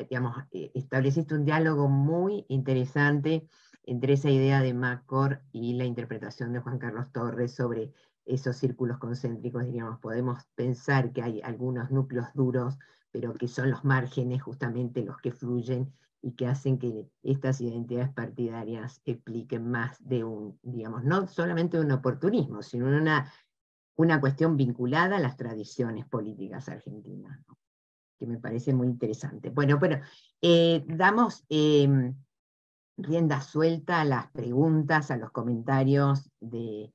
digamos, estableciste un diálogo muy interesante entre esa idea de Mácor y la interpretación de Juan Carlos Torres sobre esos círculos concéntricos. Diríamos, podemos pensar que hay algunos núcleos duros, pero que son los márgenes justamente los que fluyen y que hacen que estas identidades partidarias expliquen más de digamos, no solamente un oportunismo, sino una cuestión vinculada a las tradiciones políticas argentinas, ¿no? Que me parece muy interesante. Bueno, pero damos rienda suelta a las preguntas, a los comentarios de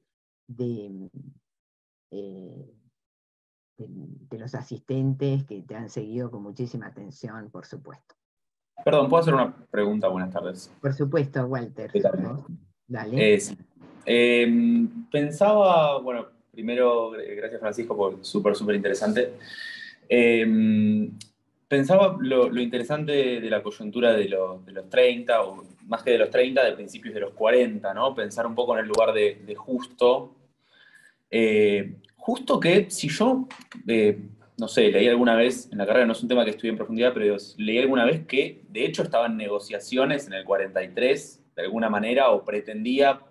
los asistentes que te han seguido con muchísima atención, por supuesto. Perdón, ¿puedo hacer una pregunta? Buenas tardes. Por supuesto, Walter. ¿Qué tal? Dale. Sí. Pensaba, bueno, primero, gracias Francisco por súper interesante. Pensaba lo interesante de la coyuntura de los 30, o más que de los 30, de principios de los 40, ¿no? Pensar un poco en el lugar de Justo. Justo que si yo, no sé, leí alguna vez, en la carrera no es un tema que estudié en profundidad, pero leí alguna vez que de hecho estaba en negociaciones en el 43, de alguna manera, o pretendía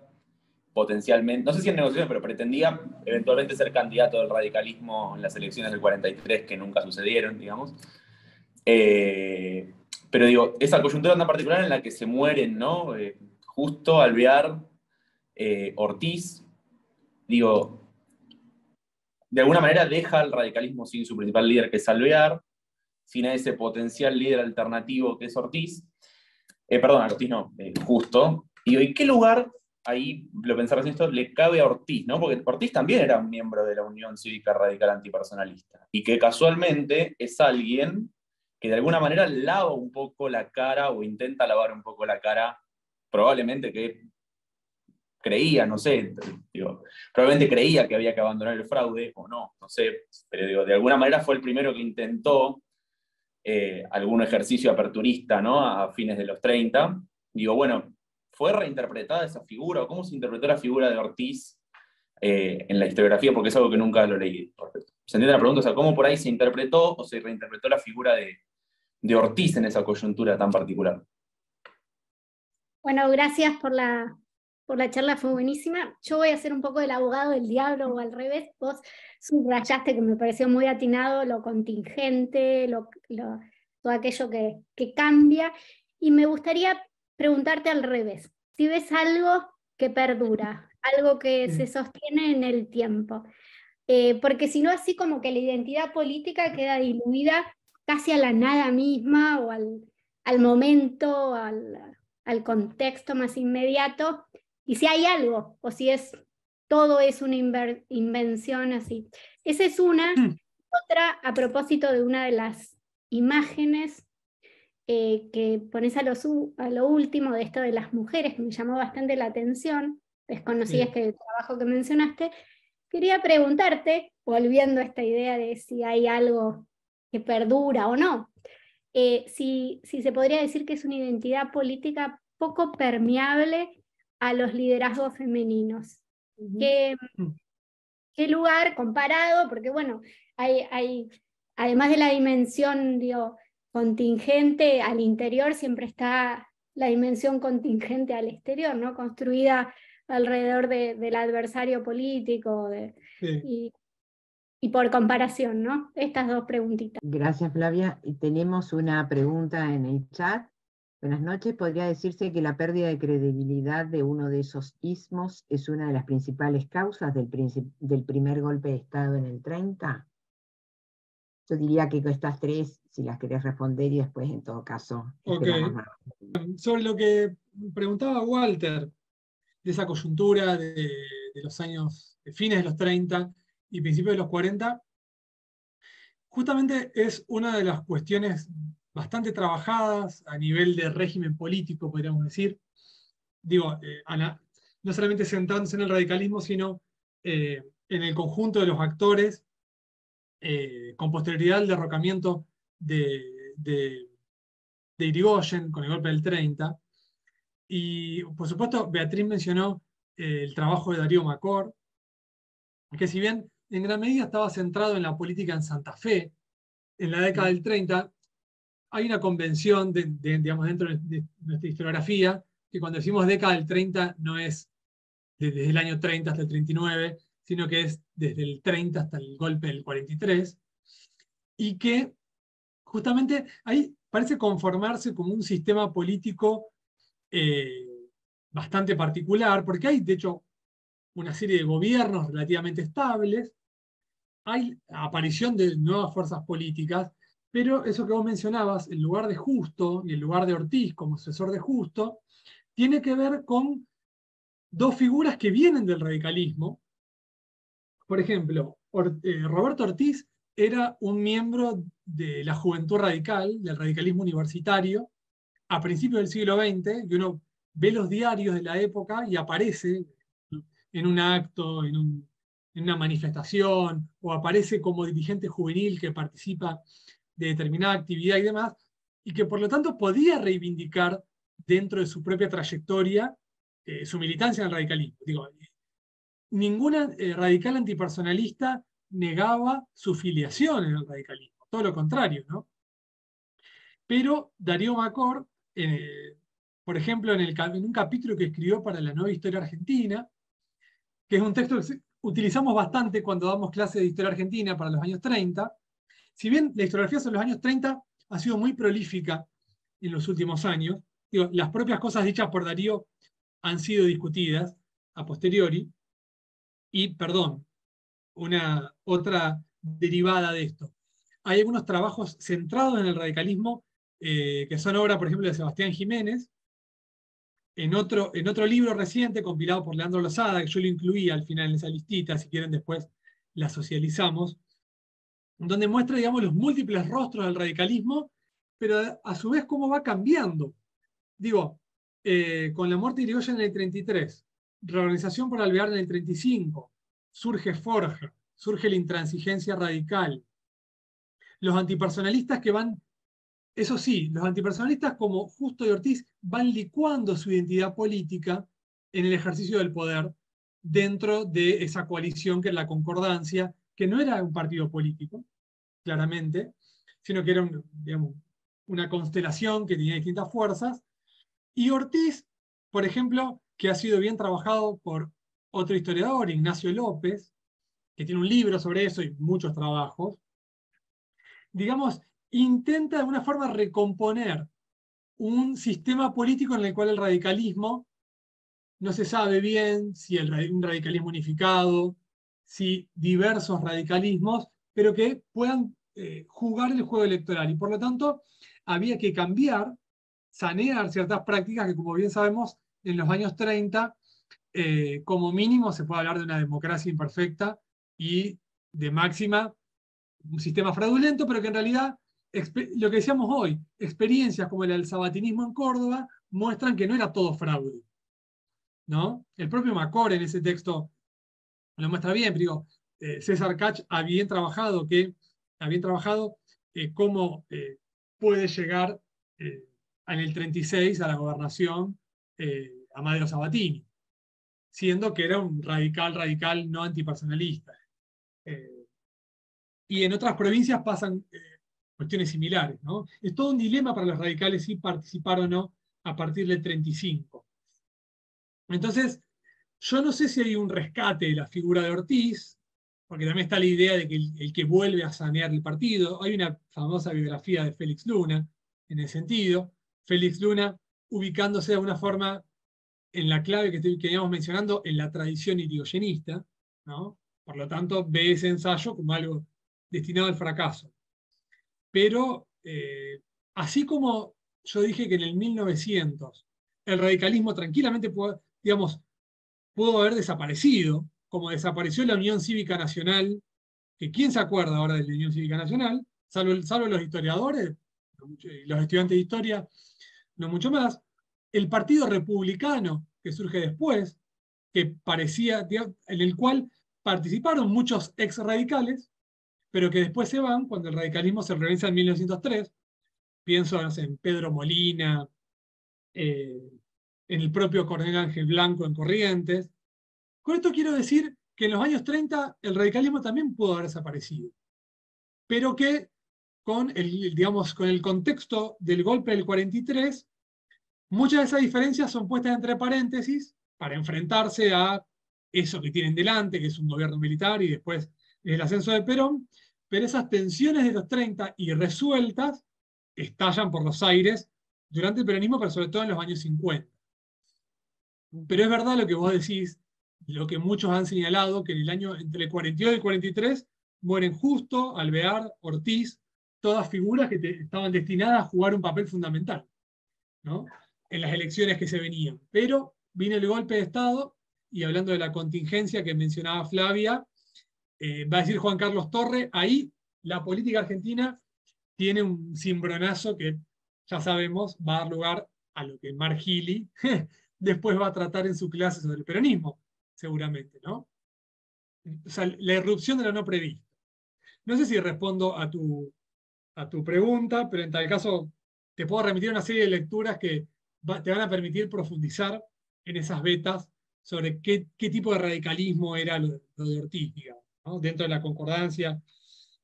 potencialmente, no sé si en negociaciones, pero pretendía eventualmente ser candidato del radicalismo en las elecciones del 43, que nunca sucedieron, digamos. Pero digo, esa coyuntura tan particular en la que se mueren, ¿no? Justo, Alvear, Ortiz, digo, de alguna manera deja al radicalismo sin su principal líder, que es Alvear, sin a ese potencial líder alternativo que es Ortiz. Perdón, a Ortiz no, Justo. Y digo, ¿y qué lugar, ahí lo pensaba recién esto, le cabe a Ortiz, ¿no? Porque Ortiz también era un miembro de la Unión Cívica Radical Antipersonalista, y que casualmente es alguien que de alguna manera lava un poco la cara, o intenta lavar un poco la cara, probablemente que creía, no sé, digo, probablemente creía que había que abandonar el fraude, o no, no sé, pero digo, de alguna manera fue el primero que intentó algún ejercicio aperturista, ¿no? A fines de los 30. Digo, bueno, ¿fue reinterpretada esa figura? ¿O cómo se interpretó la figura de Ortiz en la historiografía? Porque es algo que nunca lo leí. ¿Se entiende la pregunta? O sea, ¿cómo por ahí se interpretó o se reinterpretó la figura de Ortiz en esa coyuntura tan particular? Bueno, gracias por la charla, fue buenísima. Yo voy a ser un poco el abogado del diablo o al revés. Vos subrayaste, que me pareció muy atinado, lo contingente, todo aquello que cambia. Y me gustaría preguntarte al revés. Si ves algo que perdura, algo que se sostiene en el tiempo. Porque si no, así como que la identidad política queda diluida casi a la nada misma o al momento, al contexto más inmediato, y si hay algo, o si todo es una invención así. Esa es una. Otra, a propósito de una de las imágenes que pones a lo último de esto de las mujeres, que me llamó bastante la atención, desconocías que el trabajo que mencionaste, quería preguntarte, volviendo a esta idea de si hay algo que perdura o no, si se podría decir que es una identidad política poco permeable a los liderazgos femeninos. ¿Qué lugar comparado? Porque bueno, hay además de la dimensión, digo, contingente al interior, siempre está la dimensión contingente al exterior, ¿no? Construida alrededor del adversario político, y por comparación, ¿no? Estas dos preguntitas. Gracias, Flavia. Y tenemos una pregunta en el chat. Buenas noches. ¿Podría decirse que la pérdida de credibilidad de uno de esos ismos es una de las principales causas del primer golpe de Estado en el 30? Yo diría que con estas tres, si las querés responder, y después, en todo caso, esperamos más. Sobre lo que preguntaba Walter, de esa coyuntura de los años, de fines de los 30 y principios de los 40, justamente es una de las cuestiones bastante trabajadas a nivel de régimen político, podríamos decir. Digo, no solamente centrándose en el radicalismo, sino en el conjunto de los actores, con posterioridad al derrocamiento de Irigoyen con el golpe del 30. Y, por supuesto, Beatriz mencionó el trabajo de Darío Macor, que si bien en gran medida estaba centrado en la política en Santa Fe, en la década del 30, hay una convención digamos, dentro de nuestra historiografía, que cuando decimos década del 30 no es desde el año 30 hasta el 39, sino que es desde el 30 hasta el golpe del 43, y que justamente ahí parece conformarse como un sistema político bastante particular, porque hay, de hecho, una serie de gobiernos relativamente estables, hay aparición de nuevas fuerzas políticas, pero eso que vos mencionabas, el lugar de Justo y el lugar de Ortiz como sucesor de Justo, tiene que ver con dos figuras que vienen del radicalismo. Por ejemplo, Roberto Ortiz era un miembro de la Juventud Radical, del radicalismo universitario, a principios del siglo XX, y uno ve los diarios de la época y aparece en un acto, en una manifestación, o aparece como dirigente juvenil que participa de determinada actividad y demás, y que por lo tanto podía reivindicar dentro de su propia trayectoria su militancia en el radicalismo. Digo, ninguna radical antipersonalista negaba su filiación en el radicalismo, todo lo contrario, ¿no? Pero Darío Macor, por ejemplo, en un capítulo que escribió para la Nueva Historia Argentina, que es un texto que utilizamos bastante cuando damos clases de historia argentina para los años 30, si bien la historiografía sobre los años 30 ha sido muy prolífica en los últimos años, digo, las propias cosas dichas por Darío han sido discutidas a posteriori, y, perdón, una otra derivada de esto. Hay algunos trabajos centrados en el radicalismo, que son obra, por ejemplo, de Sebastián Jiménez, en otro libro reciente compilado por Leandro Lozada, que yo lo incluí al final en esa listita, si quieren después la socializamos, donde muestra, digamos, los múltiples rostros del radicalismo, pero a su vez cómo va cambiando. Digo, con la muerte de Irigoyen en el 33, reorganización por Alvear en el 35, surge Forja, surge la intransigencia radical. Los antipersonalistas que van, eso sí, los antipersonalistas como Justo y Ortiz van licuando su identidad política en el ejercicio del poder dentro de esa coalición que es la Concordancia, que no era un partido político, claramente, sino que era digamos, una constelación que tenía distintas fuerzas. Y Ortiz, por ejemplo, que ha sido bien trabajado por otro historiador, Ignacio López, que tiene un libro sobre eso y muchos trabajos, digamos, intenta de alguna forma recomponer un sistema político en el cual el radicalismo no se sabe bien si un radicalismo unificado, si diversos radicalismos, pero que puedan jugar el juego electoral. Y por lo tanto, había que cambiar, sanear ciertas prácticas que, como bien sabemos, en los años 30, como mínimo se puede hablar de una democracia imperfecta y de máxima un sistema fraudulento, pero que en realidad, lo que decíamos hoy, experiencias como el del sabatinismo en Córdoba muestran que no era todo fraude, ¿no? El propio Macor en ese texto lo muestra bien, pero digo, César Kach ha bien trabajado cómo puede llegar en el 36 a la gobernación Amadeo Sabatini, siendo que era un radical no antipersonalista. Y en otras provincias pasan cuestiones similares, ¿no? Es todo un dilema para los radicales si participar o no a partir del 35. Entonces, yo no sé si hay un rescate de la figura de Ortiz, porque también está la idea de que el que vuelve a sanear el partido. Hay una famosa biografía de Félix Luna en ese sentido. Félix Luna ubicándose de alguna forma en la clave que veníamos mencionando, en la tradición irigoyenista, ¿no? Por lo tanto, ve ese ensayo como algo destinado al fracaso. Pero, así como yo dije que en el 1900 el radicalismo tranquilamente pudo haber desaparecido, como desapareció la Unión Cívica Nacional que ¿quién se acuerda ahora de la Unión Cívica Nacional? Salvo los historiadores, los estudiantes de historia, no mucho más. El Partido Republicano, que surge después, que parecía, en el cual participaron muchos ex radicales, pero que después se van cuando el radicalismo se realiza en 1903. Pienso, no sé, en Pedro Molina, en el propio Coronel Ángel Blanco en Corrientes. Con esto quiero decir que en los años 30 el radicalismo también pudo haber desaparecido, pero que con el contexto del golpe del 43, muchas de esas diferencias son puestas entre paréntesis para enfrentarse a eso que tienen delante, que es un gobierno militar y después el ascenso de Perón, pero esas tensiones de los 30 irresueltas estallan por los aires durante el peronismo, pero sobre todo en los años 50. Pero es verdad lo que vos decís, lo que muchos han señalado, que en el año entre el 42 y el 43 mueren Justo, Alvear, Ortiz, todas figuras que estaban destinadas a jugar un papel fundamental, ¿no?, en las elecciones que se venían. Pero vino el golpe de Estado, y hablando de la contingencia que mencionaba Flavia, va a decir Juan Carlos Torre, ahí la política argentina tiene un cimbronazo que ya sabemos va a dar lugar a lo que Mark Healy después va a tratar en su clase sobre el peronismo, seguramente, ¿no? O sea, la irrupción de lo no previsto. No sé si respondo a tu pregunta, pero en tal caso te puedo remitir a una serie de lecturas que te van a permitir profundizar en esas vetas sobre qué tipo de radicalismo era lo de Ortiz, digamos, ¿no?, dentro de la concordancia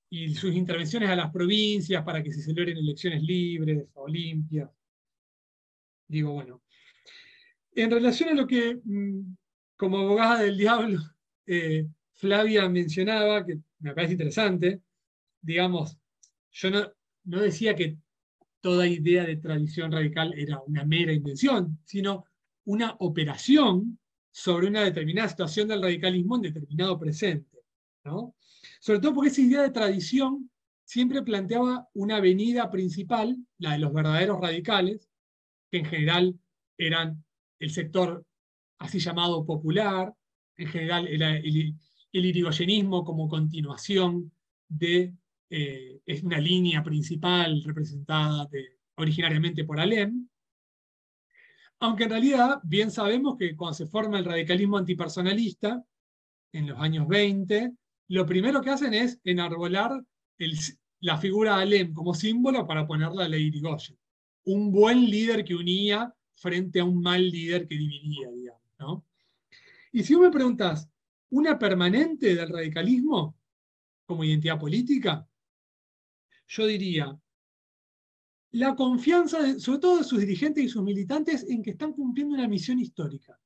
y sus intervenciones a las provincias para que se celebren elecciones libres o limpias. Digo, bueno, en relación a lo que, como abogada del diablo, Flavia mencionaba, que me parece interesante, digamos, yo no decía que toda idea de tradición radical era una mera invención, sino una operación sobre una determinada situación del radicalismo en determinado presente, ¿no? Sobre todo porque esa idea de tradición siempre planteaba una avenida principal, la de los verdaderos radicales, que en general eran el sector así llamado popular, en general era el irigoyenismo como continuación de es una línea principal representada originariamente por Alem, aunque en realidad bien sabemos que cuando se forma el radicalismo antipersonalista, en los años 20, lo primero que hacen es enarbolar la figura de Alem como símbolo para ponerla a la Irigoyen. Un buen líder que unía frente a un mal líder que dividía, digamos, ¿no? Y si vos me preguntás, ¿una permanente del radicalismo como identidad política? Yo diría, la confianza, sobre todo de sus dirigentes y sus militantes, en que están cumpliendo una misión histórica.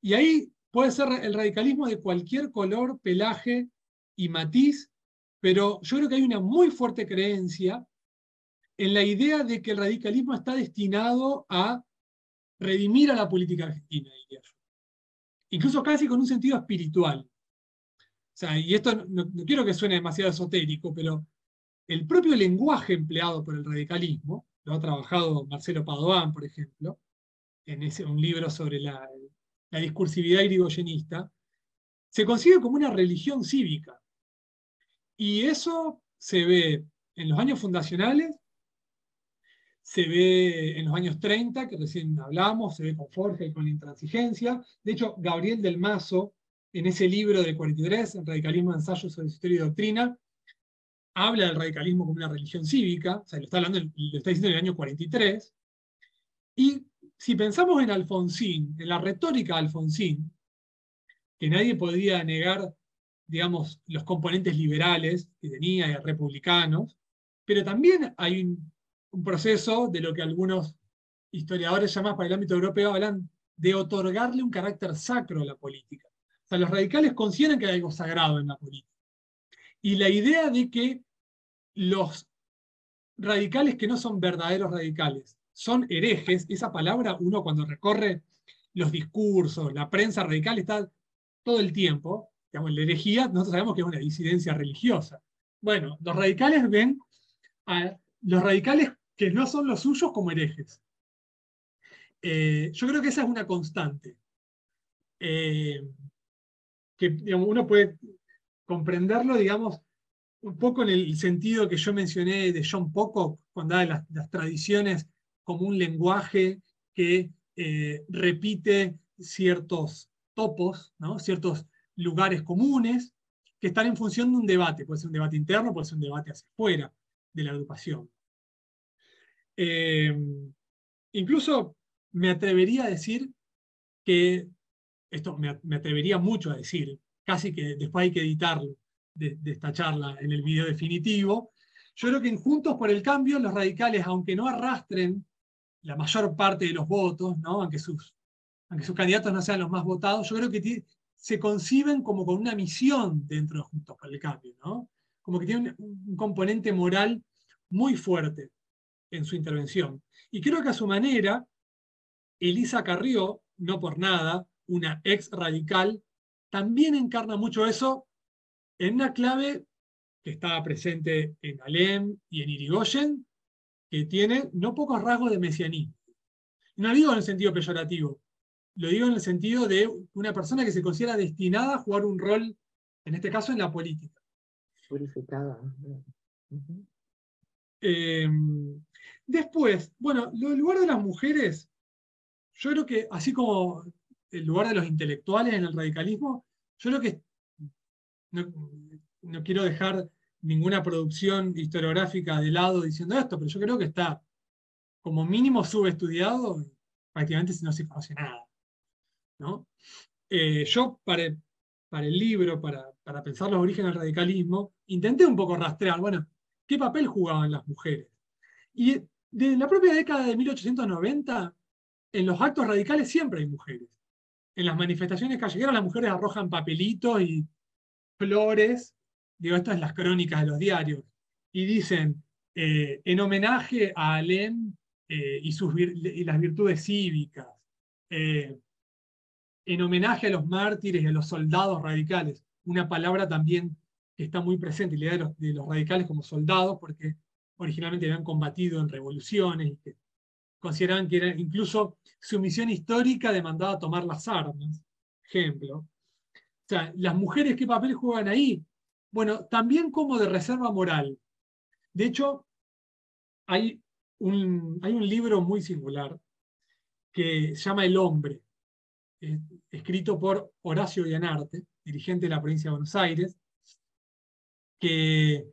Y ahí puede ser el radicalismo de cualquier color, pelaje y matiz, pero yo creo que hay una muy fuerte creencia en la idea de que el radicalismo está destinado a redimir a la política argentina, diría yo. Incluso casi con un sentido espiritual. O sea, y esto no quiero que suene demasiado esotérico, pero el propio lenguaje empleado por el radicalismo, lo ha trabajado Marcelo Padoan, por ejemplo, en un libro sobre la discursividad irigoyenista, se concibe como una religión cívica. Y eso se ve en los años fundacionales, se ve en los años 30, que recién hablamos, se ve con Forja y con la intransigencia. De hecho, Gabriel del Mazo, en ese libro del 43, el radicalismo de ensayos sobre historia y doctrina, habla del radicalismo como una religión cívica, o sea, lo está diciendo en el año 43, y si pensamos en Alfonsín, en la retórica de Alfonsín, que nadie podía negar, digamos, los componentes liberales que tenía, y republicanos, pero también hay un proceso de lo que algunos historiadores llaman para el ámbito europeo, hablan de otorgarle un carácter sacro a la política. O sea, los radicales consideran que hay algo sagrado en la política. Y la idea de que los radicales que no son verdaderos radicales son herejes, esa palabra uno cuando recorre los discursos, la prensa radical está todo el tiempo, digamos, la herejía, nosotros sabemos que es una disidencia religiosa. Bueno, los radicales ven a los radicales que no son los suyos como herejes. Yo creo que esa es una constante. Que digamos, uno puede comprenderlo, digamos, un poco en el sentido que yo mencioné de John Pocock, cuando habla de las tradiciones como un lenguaje que repite ciertos topos, ¿no? Ciertos lugares comunes que están en función de un debate. Puede ser un debate interno, puede ser un debate hacia afuera de la agrupación. Incluso me atrevería a decir que, esto me atrevería mucho a decir, casi que después hay que editarlo de esta charla en el video definitivo. Yo creo que en Juntos por el Cambio los radicales, aunque no arrastren la mayor parte de los votos, ¿no? aunque sus candidatos no sean los más votados, yo creo que se conciben como con una misión dentro de Juntos por el Cambio, ¿no? Como que tienen un componente moral muy fuerte en su intervención. Y creo que a su manera, Elisa Carrió, no por nada, una ex radical, también encarna mucho eso en una clave que estaba presente en Alem y en Irigoyen, que tiene no pocos rasgos de mesianismo. No lo digo en el sentido peyorativo, lo digo en el sentido de una persona que se considera destinada a jugar un rol, en este caso en la política. Purificada. Después, bueno, el lugar de las mujeres, yo creo que así como el lugar de los intelectuales en el radicalismo, yo creo que no quiero dejar ninguna producción historiográfica de lado diciendo esto, pero yo creo que está como mínimo subestudiado, prácticamente no se conoce nada, ¿no? Yo para el libro, para pensar los orígenes del radicalismo, intenté un poco rastrear, bueno, qué papel jugaban las mujeres. Y desde la propia década de 1890, en los actos radicales siempre hay mujeres. En las manifestaciones callejeras las mujeres arrojan papelitos y flores, digo, esto es las crónicas de los diarios, y dicen, en homenaje a Alem y las virtudes cívicas, en homenaje a los mártires y a los soldados radicales, una palabra también que está muy presente, la idea de los radicales como soldados, porque originalmente habían combatido en revoluciones y que consideraban que era incluso su misión histórica demandaba tomar las armas, ejemplo. O sea, las mujeres, ¿qué papel juegan ahí? Bueno, también como de reserva moral. De hecho, hay un libro muy singular que se llama El Hombre, escrito por Horacio Ianarte, dirigente de la provincia de Buenos Aires, que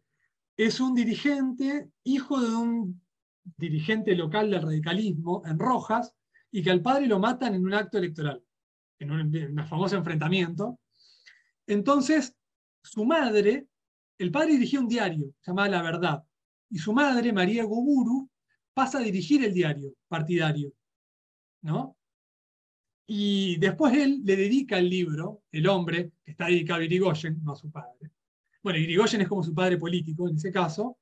es un dirigente, hijo de un dirigente local del radicalismo en Rojas, y que al padre lo matan en un acto electoral, en un famoso enfrentamiento. Entonces, su madre, el padre dirigía un diario llamado La Verdad, y su madre, María Goburu, pasa a dirigir el diario partidario, ¿no? Y después él le dedica el libro, El Hombre, que está dedicado a Irigoyen, no a su padre. Bueno, Irigoyen es como su padre político en ese caso,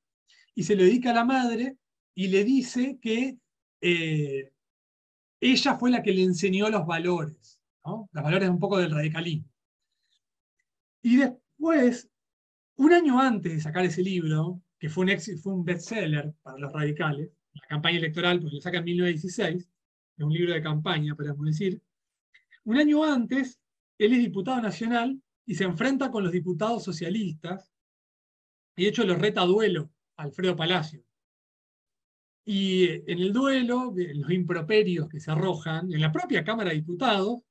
y se lo dedica a la madre y le dice que ella fue la que le enseñó los valores, ¿no? Los valores un poco del radicalismo. Y después, un año antes de sacar ese libro, que fue un bestseller para los radicales, la campaña electoral, porque lo saca en 1916, es un libro de campaña, podríamos decir. Un año antes, él es diputado nacional y se enfrenta con los diputados socialistas, y de hecho los reta a duelo a Alfredo Palacio. Y en el duelo, en los improperios que se arrojan, en la propia Cámara de Diputados,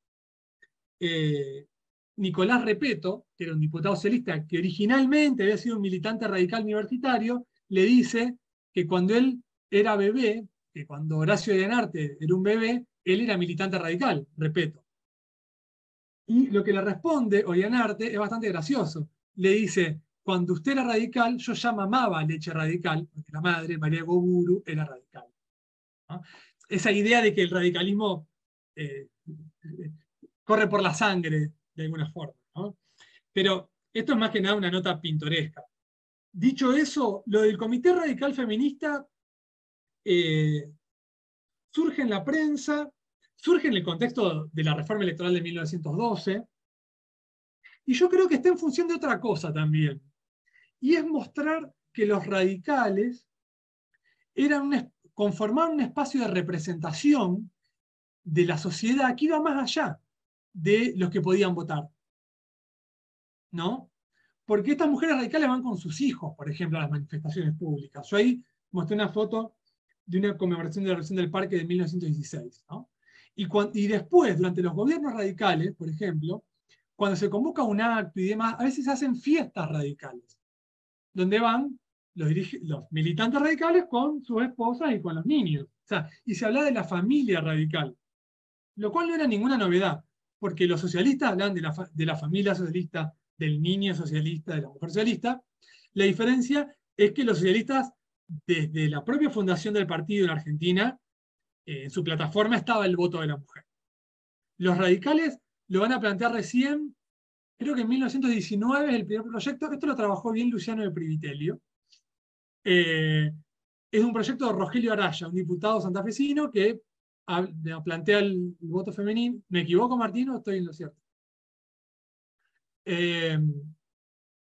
Nicolás Repetto, que era un diputado socialista que originalmente había sido un militante radical universitario, le dice que cuando él era bebé, que cuando Horacio Ianarte era un bebé, él era militante radical, Repetto. Y lo que le responde Ianarte es bastante gracioso. Le dice, cuando usted era radical, yo ya mamaba leche radical, porque la madre, María Goburu, era radical, ¿no? Esa idea de que el radicalismo corre por la sangre, de alguna forma, ¿no? Pero esto es más que nada una nota pintoresca. Dicho eso, lo del Comité Radical Feminista surge en la prensa, surge en el contexto de la reforma electoral de 1912, y yo creo que está en función de otra cosa también, y es mostrar que los radicales conformaban un espacio de representación de la sociedad que iba más allá de los que podían votar, ¿no? porque estas mujeres radicales van con sus hijos, por ejemplo, a las manifestaciones públicas. Yo ahí mostré una foto de una conmemoración de la Revolución del Parque de 1916, ¿no? Y después, durante los gobiernos radicales, por ejemplo, cuando se convoca un acto y demás, a veces se hacen fiestas radicales, donde van los militantes radicales con sus esposas y con los niños. O sea, y se habla de la familia radical, lo cual no era ninguna novedad, porque los socialistas hablan de la familia socialista, del niño socialista, de la mujer socialista. La diferencia es que los socialistas, desde la propia fundación del partido en Argentina, en su plataforma estaba el voto de la mujer. Los radicales lo van a plantear recién, creo que en 1919 es el primer proyecto. Esto lo trabajó bien Luciano de Privitelio. Es un proyecto de Rogelio Araya, un diputado santafesino que plantea el voto femenino. ¿Me equivoco, Martín, o estoy en lo cierto?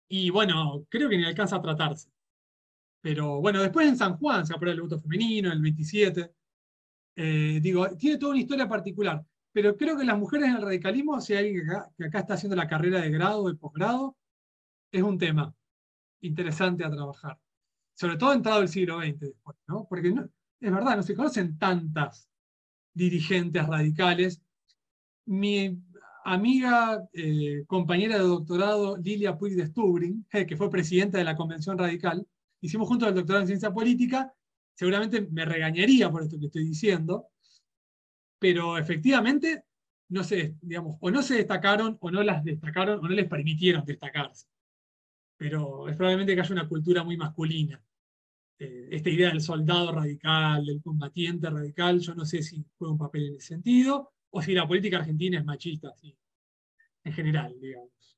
Y bueno, creo que ni alcanza a tratarse. Pero bueno, después en San Juan se aprueba el voto femenino, en el 27. Digo, tiene toda una historia particular. Pero creo que las mujeres en el radicalismo, si hay alguien que acá está haciendo la carrera de grado, de posgrado, es un tema interesante a trabajar. Sobre todo entrado el siglo XX después, ¿no? Porque no, es verdad, no se conocen tantas dirigentes radicales. Mi amiga, compañera de doctorado, Lilia Puig de Stubring, que fue presidenta de la Convención Radical, hicimos juntos el doctorado en Ciencia Política, seguramente me regañaría por esto que estoy diciendo, pero efectivamente, no sé, digamos, o no se destacaron, o no las destacaron, o no les permitieron destacarse. Pero es probablemente que haya una cultura muy masculina. Esta idea del soldado radical, del combatiente radical, yo no sé si juega un papel en ese sentido, o si la política argentina es machista, así, en general, digamos.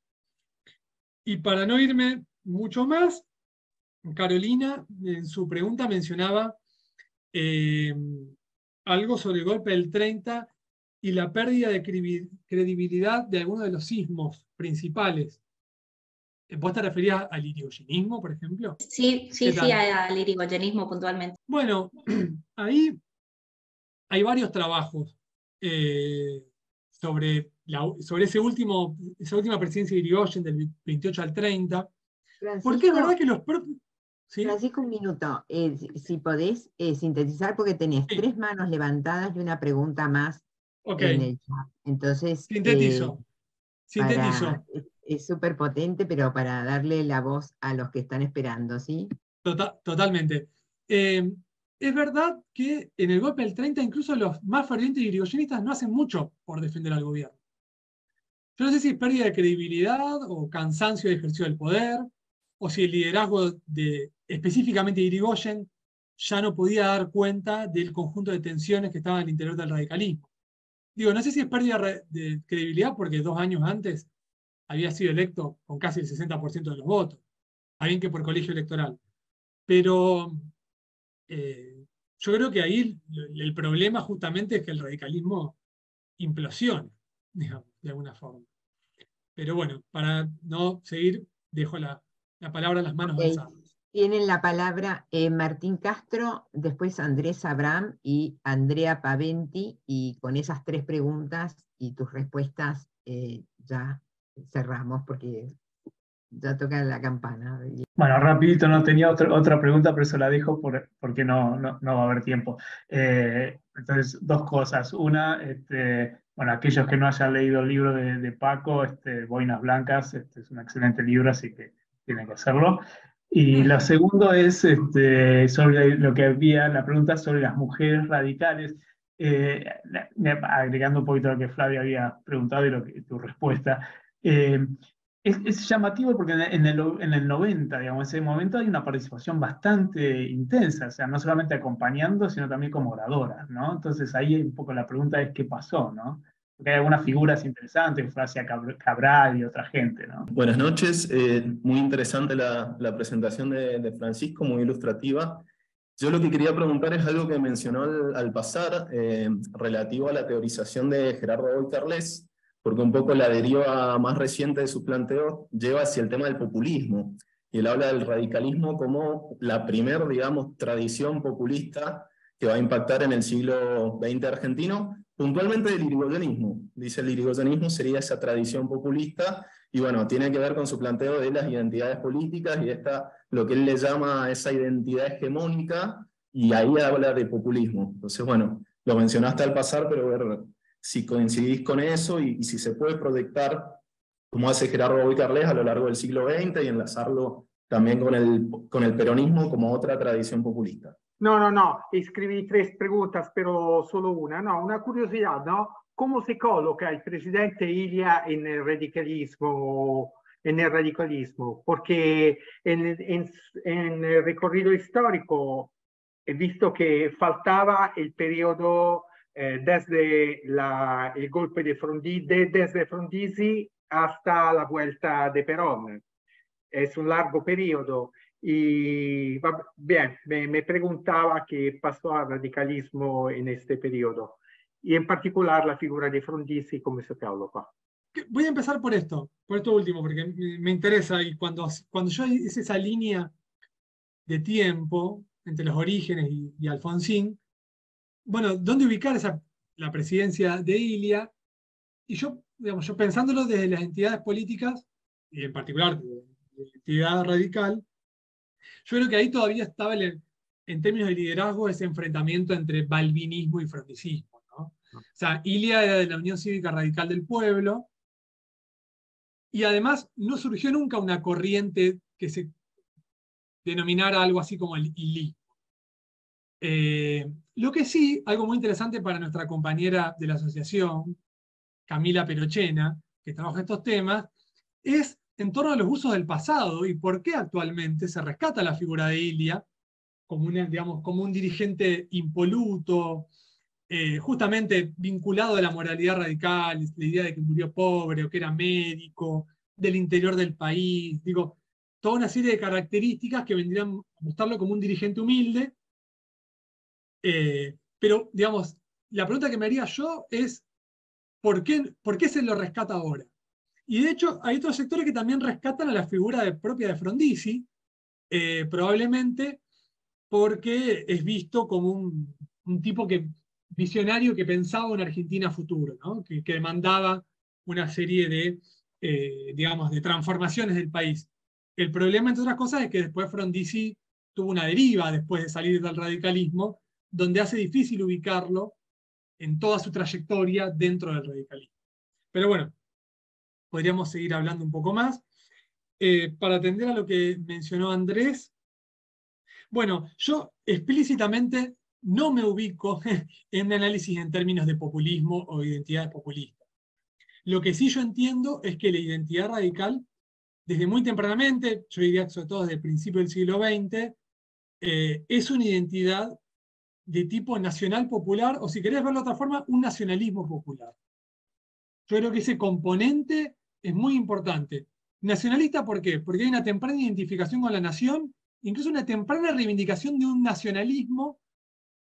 Y para no irme mucho más, Carolina en su pregunta mencionaba algo sobre el golpe del 30 y la pérdida de credibilidad de algunos de los sismos principales. ¿Vos te referías al irigoyenismo, por ejemplo? Sí, al irigoyenismo puntualmente. Bueno, ahí hay varios trabajos sobre esa última presidencia de Irigoyen del 28 al 30. Francisco, porque es verdad que los propios... ¿Sí? Francisco, un minuto. Si podés sintetizar, porque tenés 3 manos levantadas y una pregunta más en el chat. Entonces, Sintetizo. Es súper potente, pero para darle la voz a los que están esperando, ¿sí? Totalmente. Es verdad que en el golpe del 30 incluso los más fervientes irigoyenistas no hacen mucho por defender al gobierno. Yo no sé si es pérdida de credibilidad o cansancio de ejercicio del poder, o si el liderazgo específicamente de Irigoyen ya no podía dar cuenta del conjunto de tensiones que estaban al interior del radicalismo. Digo, no sé si es pérdida de credibilidad porque 2 años antes había sido electo con casi el 60% de los votos, alguien que por colegio electoral. Pero yo creo que ahí el problema justamente es que el radicalismo implosiona, digamos, de alguna forma. Pero bueno, para no seguir, dejo la palabra en las manos alzadas. Tienen la palabra Martín Castro, después Andrés Abraham y Andrea Paventi, y con esas 3 preguntas y tus respuestas ya cerramos porque ya toca la campana. Bueno, rapidito, no tenía otra pregunta, pero se la dejo porque no va a haber tiempo. Entonces, 2 cosas. Una, bueno, aquellos que no hayan leído el libro de Paco, Boinas Blancas, es un excelente libro, así que tienen que hacerlo. Y lo segundo es sobre lo que había, la pregunta sobre las mujeres radicales, agregando un poquito a lo que Flavia había preguntado y tu respuesta. Es llamativo porque en el 90, digamos, en ese momento hay una participación bastante intensa, o sea, no solamente acompañando, sino también como oradoras, ¿no? Entonces ahí un poco la pregunta es qué pasó, ¿no? Porque hay algunas figuras interesantes, Francia Cabral y otra gente, ¿no? Buenas noches, muy interesante la presentación de Francisco, muy ilustrativa. Yo lo que quería preguntar es algo que mencionó al pasar, relativo a la teorización de Gerardo Boy Carles, porque un poco la deriva más reciente de su planteo lleva hacia el tema del populismo, y él habla del radicalismo como la primer, digamos, tradición populista que va a impactar en el siglo XX argentino, puntualmente del irigoyenismo. Dice el irigoyenismo sería esa tradición populista, y bueno, tiene que ver con su planteo de las identidades políticas y lo que él le llama esa identidad hegemónica, y ahí habla de populismo. Entonces, bueno, lo mencionaste al pasar, pero ver si coincidís con eso y si se puede proyectar, como hace Gerardo Boy Carles a lo largo del siglo XX, y enlazarlo también con el peronismo como otra tradición populista. No, escribí 3 preguntas, pero solo una. No, una curiosidad, ¿no? ¿Cómo se coloca el presidente Ilia en el radicalismo? Porque en el recorrido histórico he visto que faltaba el periodo desde el golpe de Frondizi, desde Frondizi hasta la vuelta de Perón. Es un largo periodo. Y bien, me preguntaba qué pasó al radicalismo en este periodo. Y en particular la figura de Frondizi, ¿cómo se coloca? Voy a empezar por esto último, porque me interesa, y cuando yo hice esa línea de tiempo entre los orígenes y Alfonsín, bueno, ¿dónde ubicar la presidencia de Ilia? Y yo pensándolo desde las entidades políticas, y en particular de la entidad radical, yo creo que ahí todavía estaba, en términos de liderazgo, ese enfrentamiento entre balvinismo y frondicismo, ¿no? O sea, Ilia era de la Unión Cívica Radical del Pueblo, y además no surgió nunca una corriente que se denominara algo así como el ilismo. Lo que sí, algo muy interesante para nuestra compañera de la asociación, Camila Perochena, que trabaja estos temas, es en torno a los usos del pasado y por qué actualmente se rescata la figura de Ilia como, como un dirigente impoluto, justamente vinculado a la moralidad radical, la idea de que murió pobre o que era médico, del interior del país, digo, toda una serie de características que vendrían a mostrarlo como un dirigente humilde. Pero, digamos, la pregunta que me haría yo es, ¿por qué se lo rescata ahora? Y de hecho, hay otros sectores que también rescatan a la figura propia de Frondizi, probablemente porque es visto como un tipo visionario que pensaba una Argentina futuro, ¿no? que demandaba una serie de transformaciones del país. El problema, entre otras cosas, es que después Frondizi tuvo una deriva después de salir del radicalismo, donde hace difícil ubicarlo en toda su trayectoria dentro del radicalismo. Pero bueno, podríamos seguir hablando un poco más. Para atender a lo que mencionó Andrés, bueno, yo explícitamente no me ubico en análisis en términos de populismo o identidades populistas. Lo que sí yo entiendo es que la identidad radical, desde muy tempranamente, yo diría sobre todo desde el principio del siglo XX, es una identidad de tipo nacional popular, o si querés verlo de otra forma, un nacionalismo popular. Yo creo que ese componente es muy importante. Nacionalista, ¿por qué? Porque hay una temprana identificación con la nación, incluso una temprana reivindicación de un nacionalismo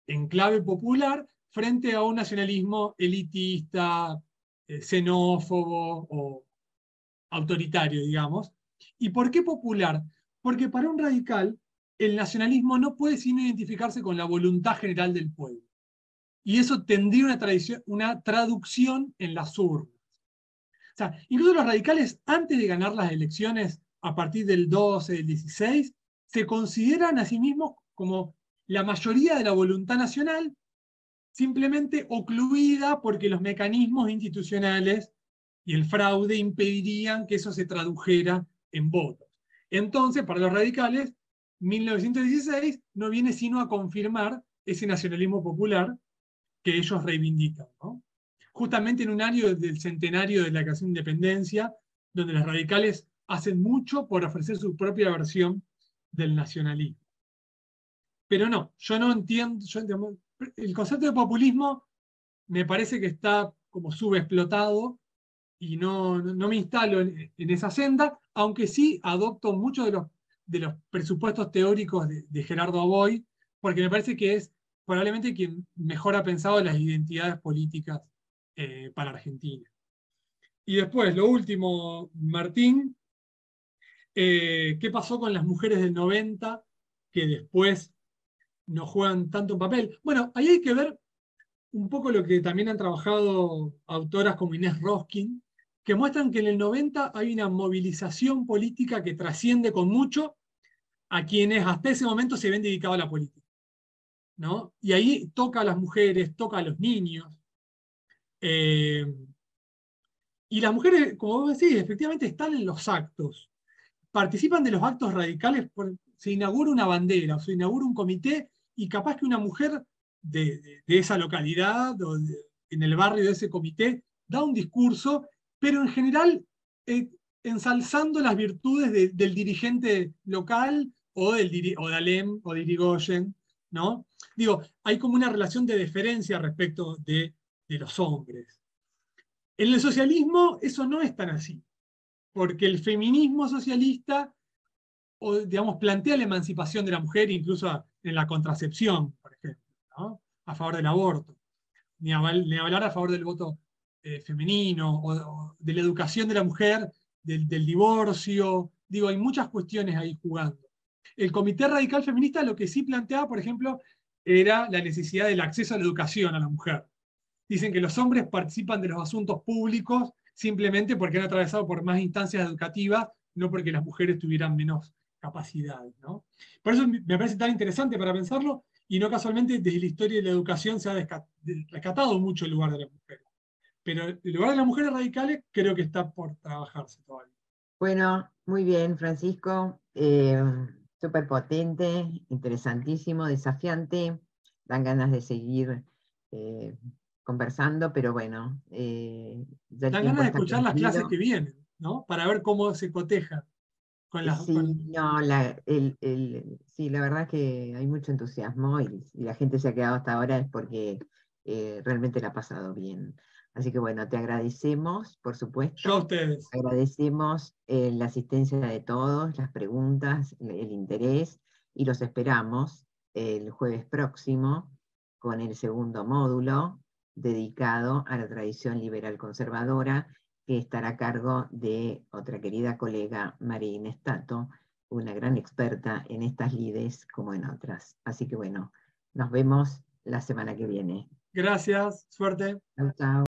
en clave popular frente a un nacionalismo elitista, xenófobo o autoritario, digamos. ¿Y por qué popular? Porque para un radical el nacionalismo no puede sino identificarse con la voluntad general del pueblo. Y eso tendría una traducción en las urnas. O sea, incluso los radicales, antes de ganar las elecciones a partir del 12, del 16, se consideran a sí mismos como la mayoría de la voluntad nacional, simplemente ocluida porque los mecanismos institucionales y el fraude impedirían que eso se tradujera en votos. Entonces, para los radicales, 1916 no viene sino a confirmar ese nacionalismo popular que ellos reivindican, ¿no? Justamente en un año del centenario de la creación de independencia, donde los radicales hacen mucho por ofrecer su propia versión del nacionalismo. Pero no, yo no entiendo, el concepto de populismo me parece que está como subexplotado y no me instalo en esa senda, aunque sí adopto muchos de los presupuestos teóricos de Gerardo Boy, porque me parece que es probablemente quien mejor ha pensado las identidades políticas para Argentina. Y después, lo último, Martín, ¿qué pasó con las mujeres del 90 que después no juegan tanto un papel? Bueno, ahí hay que ver un poco lo que también han trabajado autoras como Inés Roskin, que muestran que en el 90 hay una movilización política que trasciende con mucho a quienes hasta ese momento se ven dedicados a la política, ¿no? Y ahí toca a las mujeres, toca a los niños. Y las mujeres, como vos decís, efectivamente están en los actos, participan de los actos radicales, se inaugura una bandera, o se inaugura un comité, y capaz que una mujer de esa localidad o en el barrio de ese comité da un discurso, pero en general ensalzando las virtudes del dirigente local o de Alem o de Irigoyen, ¿no? Digo, hay como una relación de deferencia respecto de los hombres. En el socialismo eso no es tan así, porque el feminismo socialista, o, digamos, plantea la emancipación de la mujer incluso en la contracepción, por ejemplo, ¿no? A favor del aborto, ni hablar a favor del voto femenino, o de la educación de la mujer, del divorcio. Digo, hay muchas cuestiones ahí jugando. El Comité Radical Feminista lo que sí planteaba, por ejemplo, era la necesidad del acceso a la educación a la mujer. Dicen que los hombres participan de los asuntos públicos simplemente porque han atravesado por más instancias educativas, no porque las mujeres tuvieran menos capacidades, ¿no? Por eso me parece tan interesante para pensarlo, y no casualmente desde la historia de la educación se ha rescatado mucho el lugar de las mujeres. Pero el lugar de las mujeres radicales creo que está por trabajarse todavía. Bueno, muy bien, Francisco. Súper potente, interesantísimo, desafiante. Dan ganas de seguir conversando, pero bueno, ya el Dan tiempo ganas de está escuchar las clases cumplido. que vienen, ¿no? Para ver cómo se coteja con las... Sí, no, sí, la verdad es que hay mucho entusiasmo y la gente se ha quedado hasta ahora es porque realmente la ha pasado bien. Así que bueno, te agradecemos, por Yo a supuesto. ustedes. Agradecemos la asistencia de todos, las preguntas, el interés, y los esperamos el jueves próximo con el segundo módulo dedicado a la tradición liberal conservadora, que estará a cargo de otra querida colega, María Inés Tato, una gran experta en estas lides como en otras. Así que bueno, nos vemos la semana que viene. Gracias, suerte. Chau, chau.